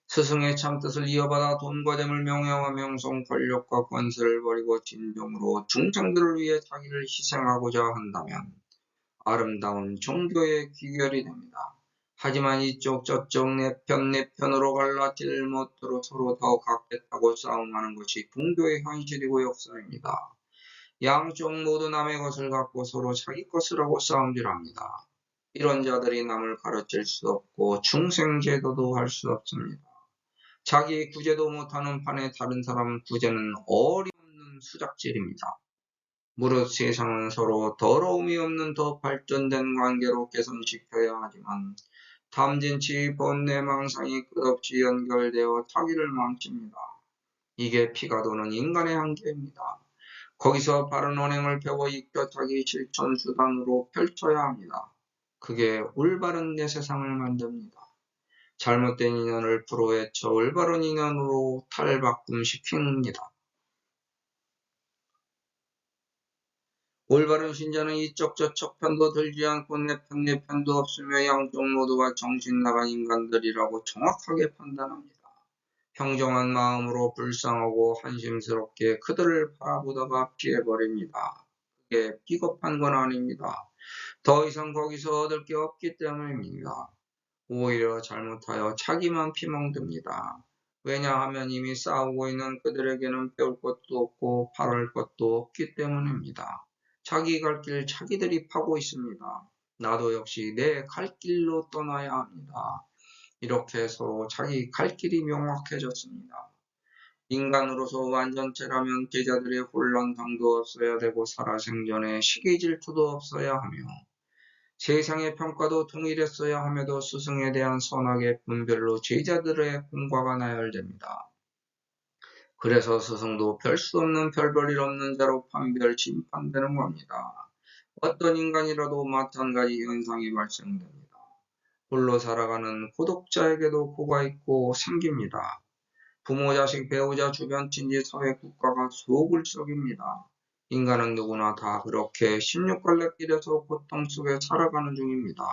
스승의 참뜻을 이어받아 돈과 재물, 명예와 명성, 권력과 권세를 버리고 진정으로 중생들을 위해 자기를 희생하고자 한다면 아름다운 종교의 귀결이 됩니다. 하지만 이쪽 저쪽 내 편으로 갈라질 못으로 서로 더 갖겠다고 싸움하는 것이 종교의 현실이고 역사입니다. 양쪽 모두 남의 것을 갖고 서로 자기 것을 하고 싸움질합니다. 이런 자들이 남을 가르칠 수 없고 중생제도도 할 수 없습니다. 자기 구제도 못하는 판에 다른 사람 구제는 어림없는 수작질입니다. 무릇 세상은 서로 더러움이 없는 더 발전된 관계로 개선시켜야 하지만 탐진치, 번뇌, 망상이 끝없이 연결되어 자기를 망칩니다. 이게 피가 도는 인간의 한계입니다. 거기서 바른 언행을 배워 익혀 자기 실천 수단으로 펼쳐야 합니다. 그게 올바른 내 세상을 만듭니다. 잘못된 인연을 풀어헤쳐 올바른 인연으로 탈바꿈시킵니다. 올바른 신자는 이쪽 저쪽 편도 들지 않고 내 편도 없으며 양쪽 모두가 정신 나간 인간들이라고 정확하게 판단합니다. 평정한 마음으로 불쌍하고 한심스럽게 그들을 바라보다가 피해버립니다. 그게 비겁한 건 아닙니다. 더 이상 거기서 얻을 게 없기 때문입니다. 오히려 잘못하여 자기만 피멍듭니다. 왜냐하면 이미 싸우고 있는 그들에게는 배울 것도 없고 바랄 것도 없기 때문입니다. 자기 갈 길 자기들이 파고 있습니다. 나도 역시 내 갈 길로 떠나야 합니다. 이렇게 서로 자기 갈 길이 명확해졌습니다. 인간으로서 완전체라면 제자들의 혼란상도 없어야 되고 살아생전에 시기질투도 없어야 하며 세상의 평가도 동일했어야 함에도 스승에 대한 선악의 분별로 제자들의 공과가 나열됩니다. 그래서 스승도 별 수 없는 별 볼 일 없는 자로 판별 심판되는 겁니다. 어떤 인간이라도 마찬가지 현상이 발생됩니다. 홀로 살아가는 고독자에게도 고가 있고 생깁니다. 부모, 자식, 배우자, 주변, 친지, 사회, 국가가 소굴적입니다. 인간은 누구나 다 그렇게 16갈래 길에서 고통 속에 살아가는 중입니다.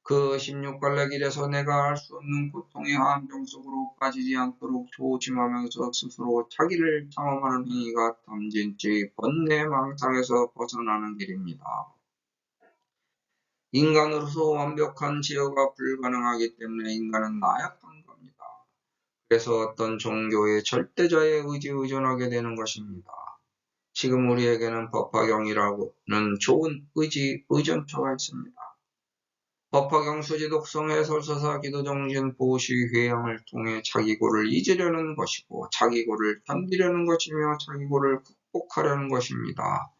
그 16갈래 길에서 내가 알 수 없는 고통의 함정 속으로 빠지지 않도록 조심하면서 스스로 자기를 경험하는 행위가 담긴 번뇌 망상에서 벗어나는 길입니다. 인간으로서 완벽한 제어가 불가능하기 때문에 인간은 나약한 겁니다. 그래서 어떤 종교의 절대자에 의존하게 되는 것입니다. 지금 우리에게는 법화경이라는 좋은 의전처가 있습니다. 법화경 수지독성 해설서사 기도정신 보시 회양을 통해 자기고를 잊으려는 것이고 자기고를 견디려는 것이며 자기고를 극복하려는 것입니다.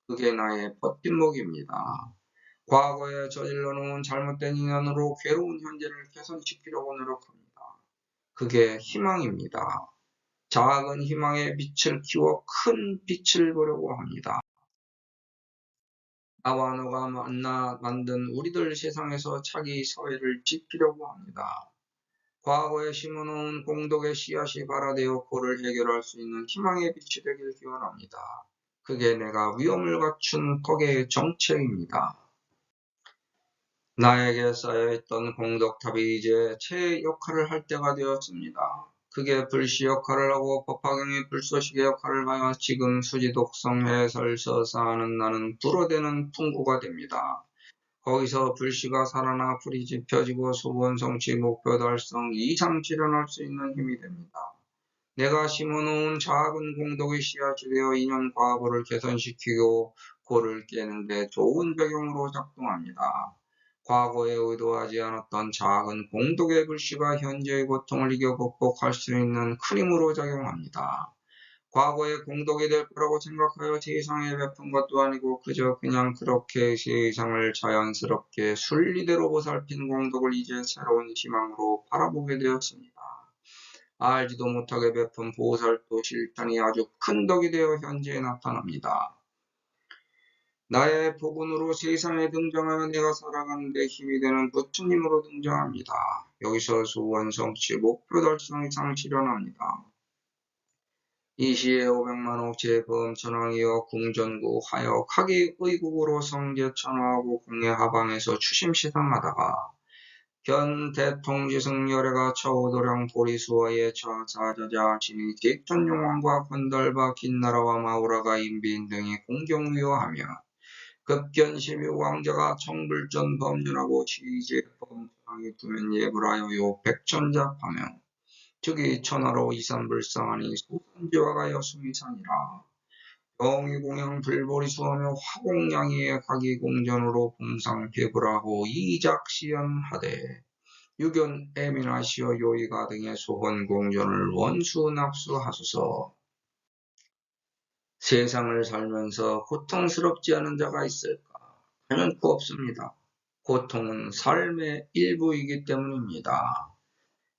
그게 나의 버팀목입니다. 과거에 저질러 놓은 잘못된 인연으로 괴로운 현재를 개선시키려고 노력합니다. 그게 희망입니다. 작은 희망의 빛을 키워 큰 빛을 보려고 합니다. 나와 너가 만든 우리들 세상에서 자기 사회를 지키려고 합니다. 과거에 심어놓은 공덕의 씨앗이 발화되어 그를 해결할 수 있는 희망의 빛이 되길 기원합니다. 그게 내가 위엄을 갖춘 덕의 정체입니다. 나에게 쌓여있던 공덕탑이 이제 제 역할을 할 때가 되었습니다. 그게 불씨 역할을 하고 법화경이 불쏘시개 역할을 하여 지금 수지독성 해설서사하는 나는 불어대는 풍구가 됩니다. 거기서 불씨가 살아나 불이 지펴지고 소원 성취 목표 달성 이상 실현할 수 있는 힘이 됩니다. 내가 심어놓은 작은 공덕의 씨앗이 되어 인연 과보를 개선시키고 고를 깨는 데 좋은 배경으로 작동합니다. 과거에 의도하지 않았던 작은 공덕의 불씨가 현재의 고통을 이겨 극복할 수 있는 큰 힘으로 작용합니다. 과거에 공덕이 될 거라고 생각하여 세상에 베푼 것도 아니고 그저 그냥 그렇게 세상을 자연스럽게 순리대로 보살핀 공덕을 이제 새로운 희망으로 바라보게 되었습니다. 알지도 못하게 베푼 보살도 실천이 아주 큰 덕이 되어 현재에 나타납니다. 나의 복운으로 세상에 등장하여 내가 살아가는 데 힘이 되는 부처님으로 등장합니다. 여기서 소원 성취 목표 달성 이상 실현합니다. 이 시에 500만억 제범천왕이여 궁전구 하여 각이 의국으로 성제천하하고 공예 하방에서 추심시상하다가 견 대통지승열애가 처우도량 보리수어의 좌사자자 진이 제천용왕과 건달바 긴나라와 마우라가 인비인 등이 공경위호하며 급견12 왕자가 청불전 범전하고 지제범천왕이 두면 예불하여 백천잡하며 즉이 천하로 이산불상하니 소산지화가 여수미산이라. 영의공양 불보리수하며 화공양이의 각이공전으로 봉상개불하고 이작시연하되 유견 애민하시어 요의가 등의 소헌공전을 원수납수하소서. 세상을 살면서 고통스럽지 않은 자가 있을까? 하면 없습니다. 고통은 삶의 일부이기 때문입니다.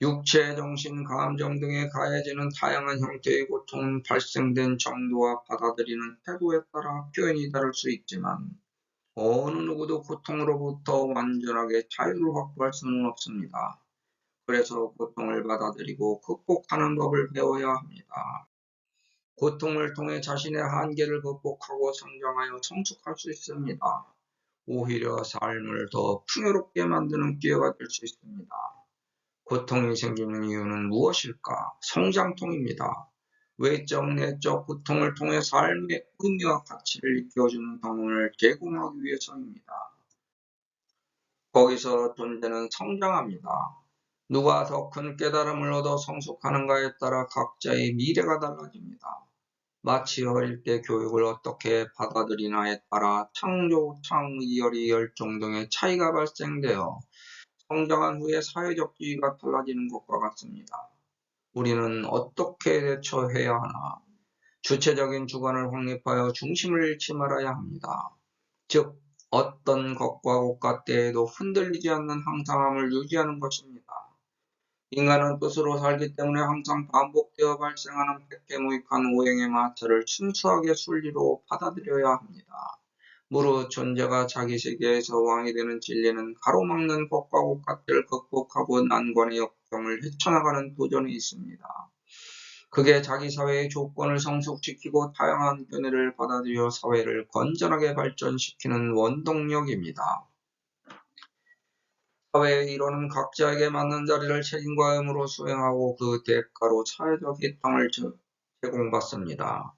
육체, 정신, 감정 등에 가해지는 다양한 형태의 고통은 발생된 정도와 받아들이는 태도에 따라 표현이 다를 수 있지만 어느 누구도 고통으로부터 완전하게 자유를 확보할 수는 없습니다. 그래서 고통을 받아들이고 극복하는 법을 배워야 합니다. 고통을 통해 자신의 한계를 극복하고 성장하여 성숙할 수 있습니다. 오히려 삶을 더 풍요롭게 만드는 기회가 될 수 있습니다. 고통이 생기는 이유는 무엇일까? 성장통입니다. 외적, 내적 고통을 통해 삶의 의미와 가치를 일깨워주는 경험을 제공하기 위해서입니다. 거기서 존재는 성장합니다. 누가 더 큰 깨달음을 얻어 성숙하는가에 따라 각자의 미래가 달라집니다. 마치 어릴 때 교육을 어떻게 받아들이나에 따라 창조, 창의열이 열정 등의 차이가 발생되어 성장한 후에 사회적 지위가 달라지는 것과 같습니다. 우리는 어떻게 대처해야 하나? 주체적인 주관을 확립하여 중심을 잃지 말아야 합니다. 즉, 어떤 것과 고가 때에도 흔들리지 않는 항상함을 유지하는 것입니다. 인간은 뜻으로 살기 때문에 항상 반복되어 발생하는 백개무익한 오행의 마찰을 순수하게 순리로 받아들여야 합니다. 무릇 존재가 자기 세계에서 왕이 되는 진리는 가로막는 법과 고가들을 극복하고 난관의 역경을 헤쳐나가는 도전에 있습니다. 그게 자기 사회의 조건을 성숙시키고 다양한 견해를 받아들여 사회를 건전하게 발전시키는 원동력입니다. 사회의 이론은 각자에게 맞는 자리를 책임과 의무로 수행하고 그 대가로 사회적 혜택을 제공받습니다.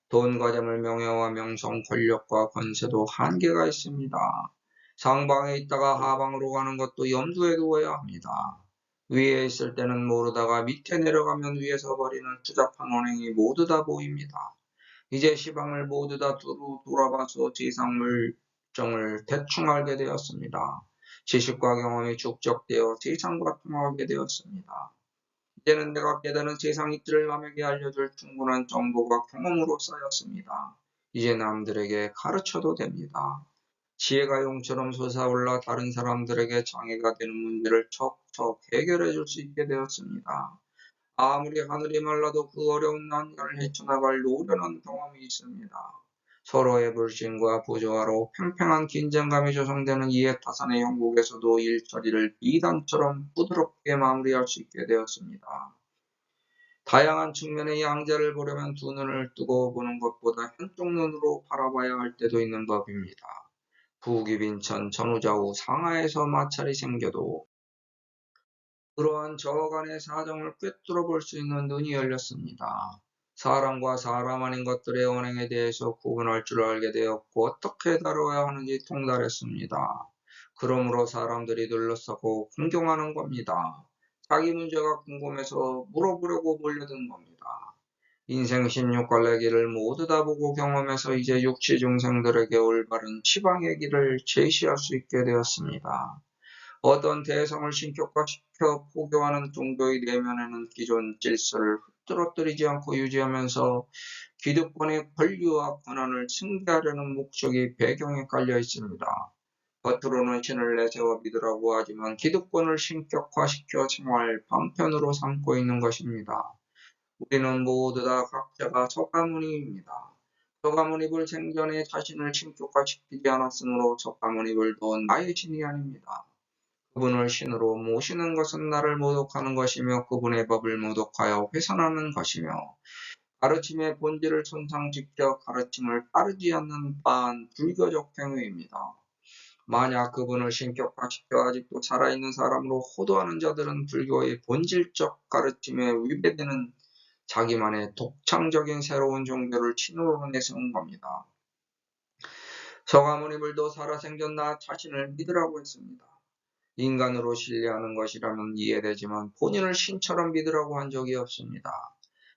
돈과 재물, 명예와 명성, 권력과 권세도 한계가 있습니다. 상방에 있다가 하방으로 가는 것도 염두에 두어야 합니다. 위에 있을 때는 모르다가 밑에 내려가면 위에서 벌이는 추잡한 언행이 모두 다 보입니다. 이제 시방을 모두 다 두루 돌아봐서 지상 물정을 대충 알게 되었습니다. 지식과 경험이 축적되어 세상과 통하게 되었습니다. 이제는 내가 깨달은 세상 이치를 남에게 알려줄 충분한 정보가 경험으로 쌓였습니다. 이제 남들에게 가르쳐도 됩니다. 지혜가 용처럼 솟아올라 다른 사람들에게 장애가 되는 문제를 척척 해결해 줄 수 있게 되었습니다. 아무리 하늘이 말라도 그 어려운 난간을 헤쳐나갈 노련한 경험이 있습니다. 서로의 불신과 부조화로 팽팽한 긴장감이 조성되는 이해타산의 형국에서도 일처리를 비단처럼 부드럽게 마무리할 수 있게 되었습니다. 다양한 측면의 양자를 보려면 두 눈을 뜨고 보는 것보다 한쪽 눈으로 바라봐야 할 때도 있는 법입니다. 부귀빈천 전후좌우 상하에서 마찰이 생겨도 그러한 저간의 사정을 꿰뚫어 볼 수 있는 눈이 열렸습니다. 사람과 사람 아닌 것들의 언행에 대해서 구분할 줄 알게 되었고 어떻게 다뤄야 하는지 통달했습니다. 그러므로 사람들이 둘러싸고 공경하는 겁니다. 자기 문제가 궁금해서 물어보려고 몰려든 겁니다. 인생 16갈래 길을 모두 다 보고 경험해서 이제 육시 중생들에게 올바른 치방의 길을 제시할 수 있게 되었습니다. 어떤 대상을 신격화시켜 포교하는 종교의 내면에는 기존 질서를 흐트러뜨리지 않고 유지하면서 기득권의 권리와 권한을 승계하려는 목적이 배경에 깔려 있습니다. 겉으로는 신을 내세워 믿으라고 하지만 기득권을 신격화시켜 생활 방편으로 삼고 있는 것입니다. 우리는 모두 다 각자가 석가모니입니다. 석가모니불 생전에 자신을 신격화시키지 않았으므로 석가모니불도 나의 신이 아닙니다. 그분을 신으로 모시는 것은 나를 모독하는 것이며 그분의 법을 모독하여 훼손하는 것이며 가르침의 본질을 손상시켜 가르침을 따르지 않는 바한 불교적 행위입니다. 만약 그분을 신격화시켜 아직도 살아있는 사람으로 호도하는 자들은 불교의 본질적 가르침에 위배되는 자기만의 독창적인 새로운 종교를 신으로 내세운 겁니다. 서가모니불도 살아생전 나 자신을 믿으라고 했습니다. 인간으로 신뢰하는 것이라면 이해되지만 본인을 신처럼 믿으라고 한 적이 없습니다.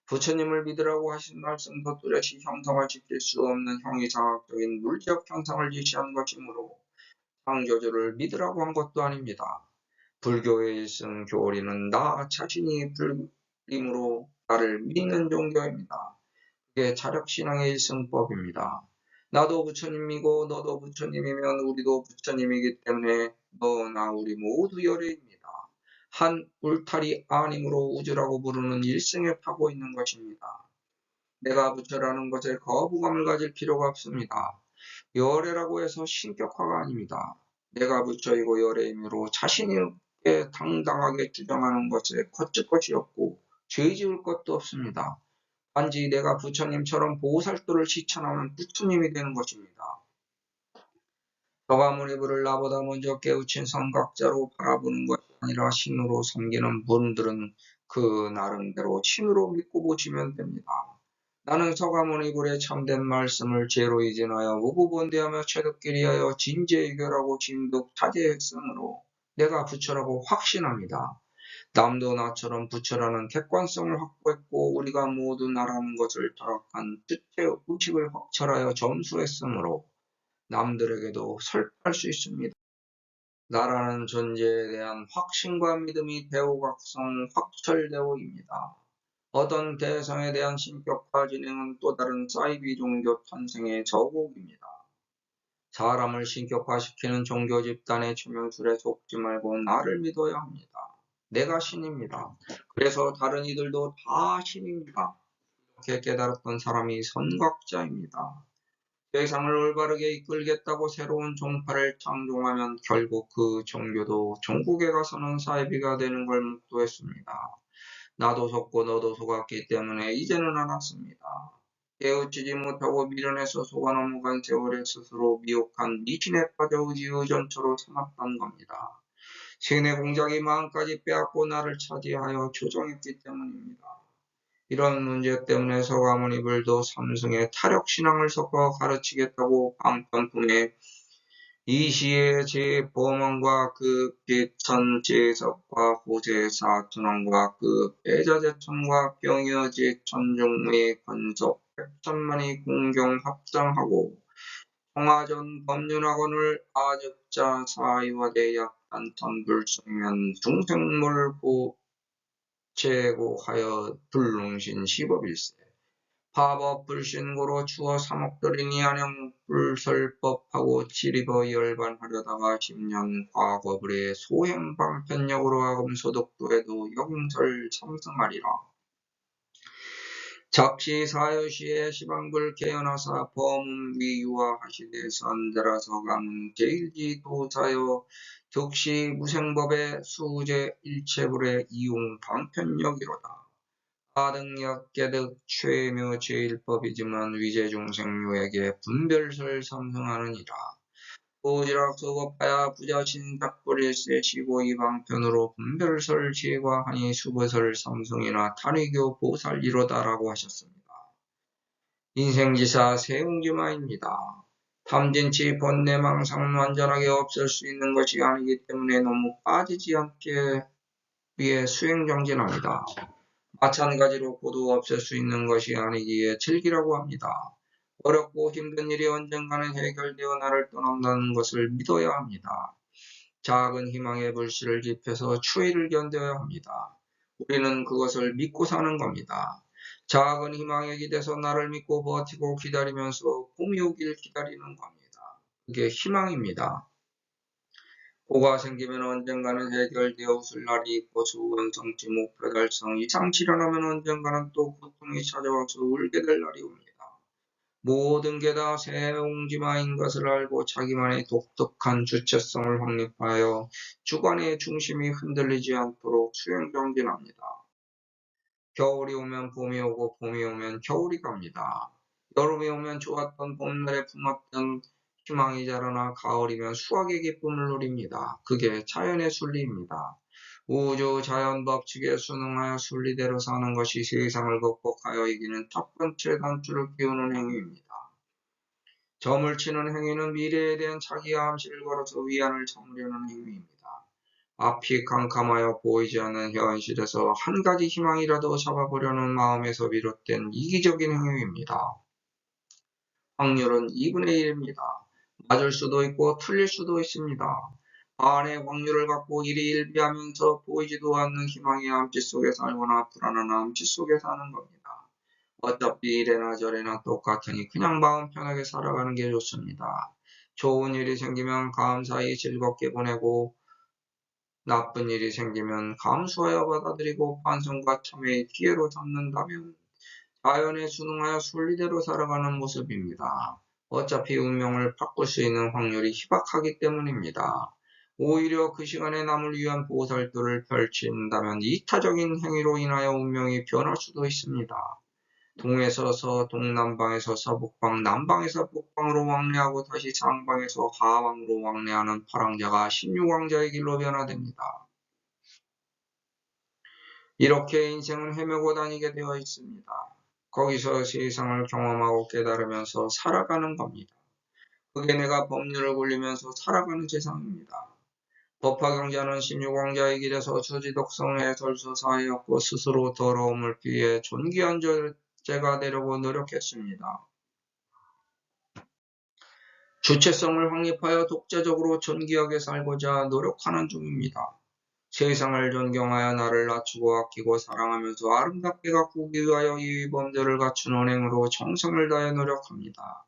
부처님을 믿으라고 하신 말씀도 뚜렷이 형성을 지킬 수 없는 형이상학적인 물리적 형상을 지시한 것이므로 창조주를 믿으라고 한 것도 아닙니다. 불교의 일승 교리는 나 자신이 불임으로 나를 믿는 종교입니다. 그게 자력신앙의 일승법입니다. 나도 부처님이고 너도 부처님이면 우리도 부처님이기 때문에 너나 우리 모두 열애입니다. 한 울타리 아님으로 우주라고 부르는 일승에 타고 있는 것입니다. 내가 부처라는 것에 거부감을 가질 필요가 없습니다. 열애라고 해서 신격화가 아닙니다. 내가 부처이고 열애이므로 자신있게 당당하게 주장하는 것에 거칠 것이 없고 죄 지을 것도 없습니다. 단지 내가 부처님처럼 보살도를 실천하면 부처님이 되는 것입니다. 서가모니불을 나보다 먼저 깨우친 선각자로 바라보는 것이 아니라 신으로 섬기는 분들은 그 나름대로 신으로 믿고 보시면 됩니다. 나는 서가모니불의 참된 말씀을 제로 이진하여 무부본대하며 최득길이하여 진재이결하고 진득차재했으므로 내가 부처라고 확신합니다. 남도 나처럼 부처라는 객관성을 확보했고 우리가 모두 나라는 것을 자각한 뜻의 의식을 확철하여 점수했으므로 남들에게도 설파할 수 있습니다. 나라는 존재에 대한 확신과 믿음이 대오각성 확철대오입니다. 어떤 대상에 대한 신격화 진행은 또 다른 사이비 종교 탄생의 저곡입니다. 사람을 신격화시키는 종교 집단의 최명술에 속지 말고 나를 믿어야 합니다. 내가 신입니다. 그래서 다른 이들도 다 신입니다. 이렇게 깨달았던 사람이 선각자입니다. 세상을 올바르게 이끌겠다고 새로운 종파를 창종하면 결국 그 종교도 종국에 가서는 사이비가 되는 걸 묵도했습니다. 나도 속고 너도 속았기 때문에 이제는 알았습니다. 깨우치지 못하고 미련해서 속아 넘어간 세월에 스스로 미혹한 미신에 빠져 의지의전처로 삼았던 겁니다. 신의 공작이 마음까지 빼앗고 나를 차지하여 조종했기 때문입니다. 이런 문제 때문에 서가모니불도 삼승의 타력신앙을 섞어 가르치겠다고 방편품에 이시의 제범원과 그 계천제석과 호제사천왕과 그 빼자제천과 병여제천종의 권석 백천만이 공경 합장하고 청하전 법륜학원을 아적자 사이화대약 단천 불성면 중생물 제고하여 불능신 시법일세. 파법 불신고로 추워 삼억들이니 안녕 불설법하고 지리버 열반하려다가 10년 과거불의 소행방편력으로 하금 소독도에도 영설 참승하리라. 작시 사여시에 시방불 개연하사 범위 유화하시되 선대라서 가문 제일지 도사여 득시 무생법의 수제 일체불의 이용 방편력이로다. 하등약 깨득 최묘 제일법이지만 위제중생류에게 분별설 삼승하느니라. 오지락 수법하야 부자신작불일세 시고 이방편으로 분별설 제과하니 수보설 삼승이나 탄위교 보살이로다라고 하셨습니다. 인생지사 세웅지마입니다. 탐진치 번뇌망상 완전하게 없앨 수 있는 것이 아니기 때문에 너무 빠지지 않게 위해 수행정진합니다. 마찬가지로 고도 없앨 수 있는 것이 아니기에 즐기라고 합니다. 어렵고 힘든 일이 언젠가는 해결되어 나를 떠난다는 것을 믿어야 합니다. 작은 희망의 불씨를 지펴서 추위를 견뎌야 합니다. 우리는 그것을 믿고 사는 겁니다. 작은 희망에 기대서 나를 믿고 버티고 기다리면서 봄이 오길 기다리는 겁니다. 그게 희망입니다. 고가 생기면 언젠가는 해결되어 웃을 날이 있고 수원 성취 목표 달성 이상 실현하면 언젠가는 또 고통이 찾아와서 울게 될 날이 옵니다. 모든 게 다 세옹지마인 것을 알고 자기만의 독특한 주체성을 확립하여 주관의 중심이 흔들리지 않도록 수행정진합니다. 겨울이 오면 봄이 오고 봄이 오면 겨울이 갑니다. 여름이 오면 좋았던 봄날에 품었던 희망이 자라나 가을이면 수확의 기쁨을 누립니다. 그게 자연의 순리입니다. 우주 자연 법칙에 순응하여 순리대로 사는 것이 세상을 극복하여 이기는 첫 번째 단추를 끼우는 행위입니다. 점을 치는 행위는 미래에 대한 자기 암시를 걸어서 위안을 삼으려는 행위입니다. 앞이 캄캄하여 보이지 않는 현실에서 한 가지 희망이라도 잡아보려는 마음에서 비롯된 이기적인 행위입니다. 확률은 2분의 1입니다. 맞을 수도 있고 틀릴 수도 있습니다. 반의 확률을 갖고 일희일비하면서 보이지도 않는 희망의 암시 속에 살거나 불안한 암시 속에 사는 겁니다. 어차피 이래나 저래나 똑같으니 그냥 마음 편하게 살아가는 게 좋습니다. 좋은 일이 생기면 감사히 즐겁게 보내고 나쁜 일이 생기면 감수하여 받아들이고 반성과 참회의 기회로 삼는다면 자연에 순응하여 순리대로 살아가는 모습입니다. 어차피 운명을 바꿀 수 있는 확률이 희박하기 때문입니다. 오히려 그 시간에 남을 위한 보살도를 펼친다면 이타적인 행위로 인하여 운명이 변할 수도 있습니다. 동에서 서, 동남방에서 서북방, 남방에서 북방으로 왕래하고 다시 상방에서 하방으로 왕래하는 파랑자가 16왕자의 길로 변화됩니다. 이렇게 인생은 헤매고 다니게 되어 있습니다. 거기서 세상을 경험하고 깨달으면서 살아가는 겁니다. 그게 내가 법률을 굴리면서 살아가는 세상입니다. 법화경자는 16왕자의 길에서 주지독성 해설서사였고 스스로 더러움을 피해 존귀한 존재가 되려고 노력했습니다. 주체성을 확립하여 독자적으로 존귀하게 살고자 노력하는 중입니다. 세상을 존경하여 나를 낮추고 아끼고 사랑하면서 아름답게 가꾸기 위하여 이 범죄를 갖춘 언행으로 정성을 다해 노력합니다.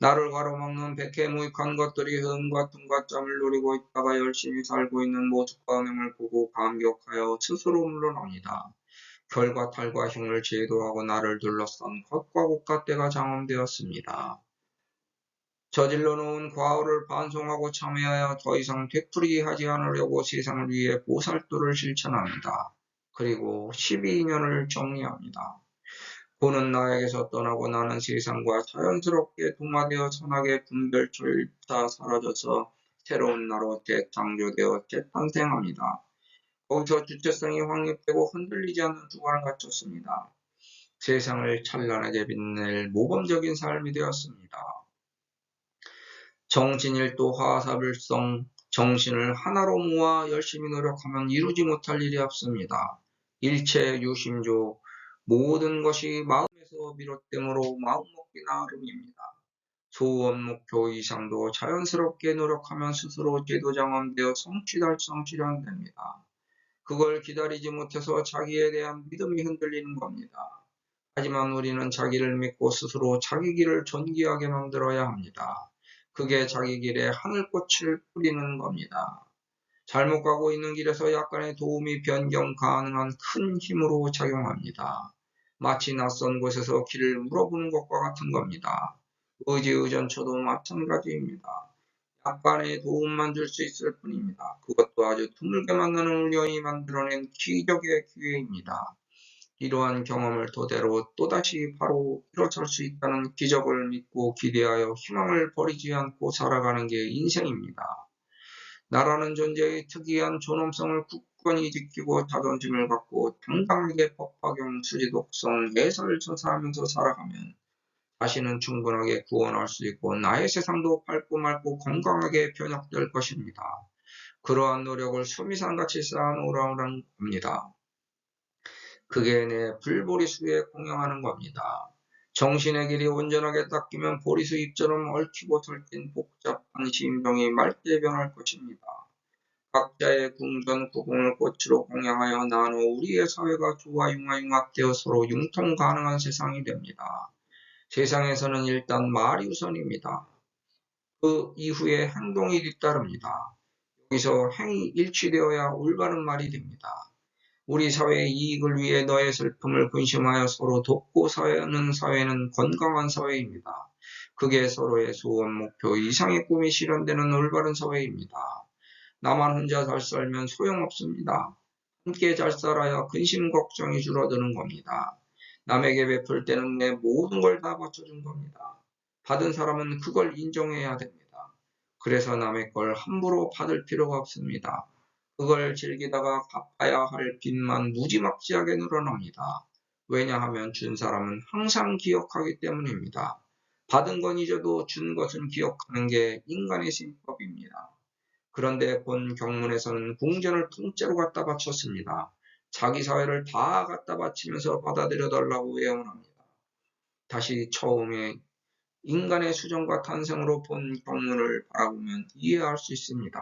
나를 가로막는 백해무익한 것들이 흠과 tum과 짬을 노리고 있다가 열심히 살고 있는 모습과 은행을 보고 감격하여 스스로 물러납니다. 결과 탈과 흉을 제도하고 나를 둘러싼 겉과 곳과 때가 장엄되었습니다. 저질러 놓은 과오를 반성하고 참회하여 더 이상 되풀이하지 않으려고 세상을 위해 보살도를 실천합니다. 그리고 12년을 정리합니다. 고는 나에게서 떠나고 나는 세상과 자연스럽게 동화되어 선악의 분별초일부터 사라져서 새로운 나로 재창조되어 재탄생합니다. 거기서 주체성이 확립되고 흔들리지 않는 주관을 갖췄습니다. 세상을 찬란하게 빛낼 모범적인 삶이 되었습니다. 정신일도 화사불성, 정신을 하나로 모아 열심히 노력하면 이루지 못할 일이 없습니다. 일체 유심조, 모든 것이 마음에서 비롯되므로 마음먹기 나름입니다. 소원 목표 이상도 자연스럽게 노력하면 스스로 제도장엄되어 성취달성 실현됩니다. 그걸 기다리지 못해서 자기에 대한 믿음이 흔들리는 겁니다. 하지만 우리는 자기를 믿고 스스로 자기 길을 존귀하게 만들어야 합니다. 그게 자기 길에 하늘꽃을 뿌리는 겁니다. 잘못 가고 있는 길에서 약간의 도움이 변경 가능한 큰 힘으로 작용합니다. 마치 낯선 곳에서 길을 물어보는 것과 같은 겁니다. 의지의전처도 마찬가지입니다. 약간의 도움만 줄 수 있을 뿐입니다. 그것도 아주 드물게 만나는 우연히 만들어낸 기적의 기회입니다. 이러한 경험을 토대로 또다시 바로 일어설 수 있다는 기적을 믿고 기대하여 희망을 버리지 않고 살아가는 게 인생입니다. 나라는 존재의 특이한 존엄성을 굳건히 지키고 자존심을 갖고 당당하게 법화경, 수지독성, 예설을 전사하면서 살아가면 자신은 충분하게 구원할 수 있고 나의 세상도 밝고 맑고 건강하게 변혁될 것입니다. 그러한 노력을 수미산같이 쌓아놓으라는 겁니다. 그게 내 불보리수에 공양하는 겁니다. 정신의 길이 온전하게 닦이면 보리수 잎처럼 얽히고 설킨 복잡한 심정이 맑게 변할 것입니다. 각자의 궁전 구공을 꽃으로 공양하여 나눠 우리의 사회가 조화융합되어 서로 융통 가능한 세상이 됩니다. 세상에서는 일단 말이 우선입니다. 그 이후에 행동이 뒤따릅니다. 여기서 행이 일치되어야 올바른 말이 됩니다. 우리 사회의 이익을 위해 너의 슬픔을 근심하여 서로 돕고 사는 사회는 건강한 사회입니다. 그게 서로의 소원, 목표 이상의 꿈이 실현되는 올바른 사회입니다. 나만 혼자 잘 살면 소용없습니다. 함께 잘 살아야 근심 걱정이 줄어드는 겁니다. 남에게 베풀 때는 내 모든 걸 다 바쳐준 겁니다. 받은 사람은 그걸 인정해야 됩니다. 그래서 남의 걸 함부로 받을 필요가 없습니다. 그걸 즐기다가 갚아야 할 빚만 무지막지하게 늘어납니다. 왜냐하면 준 사람은 항상 기억하기 때문입니다. 받은 건 잊어도 준 것은 기억하는 게 인간의 신법입니다. 그런데 본 경문에서는 궁전을 통째로 갖다 바쳤습니다. 자기 사회를 다 갖다 바치면서 받아들여달라고 예언합니다. 다시 처음에 인간의 수정과 탄생으로 본 경문을 바라보면 이해할 수 있습니다.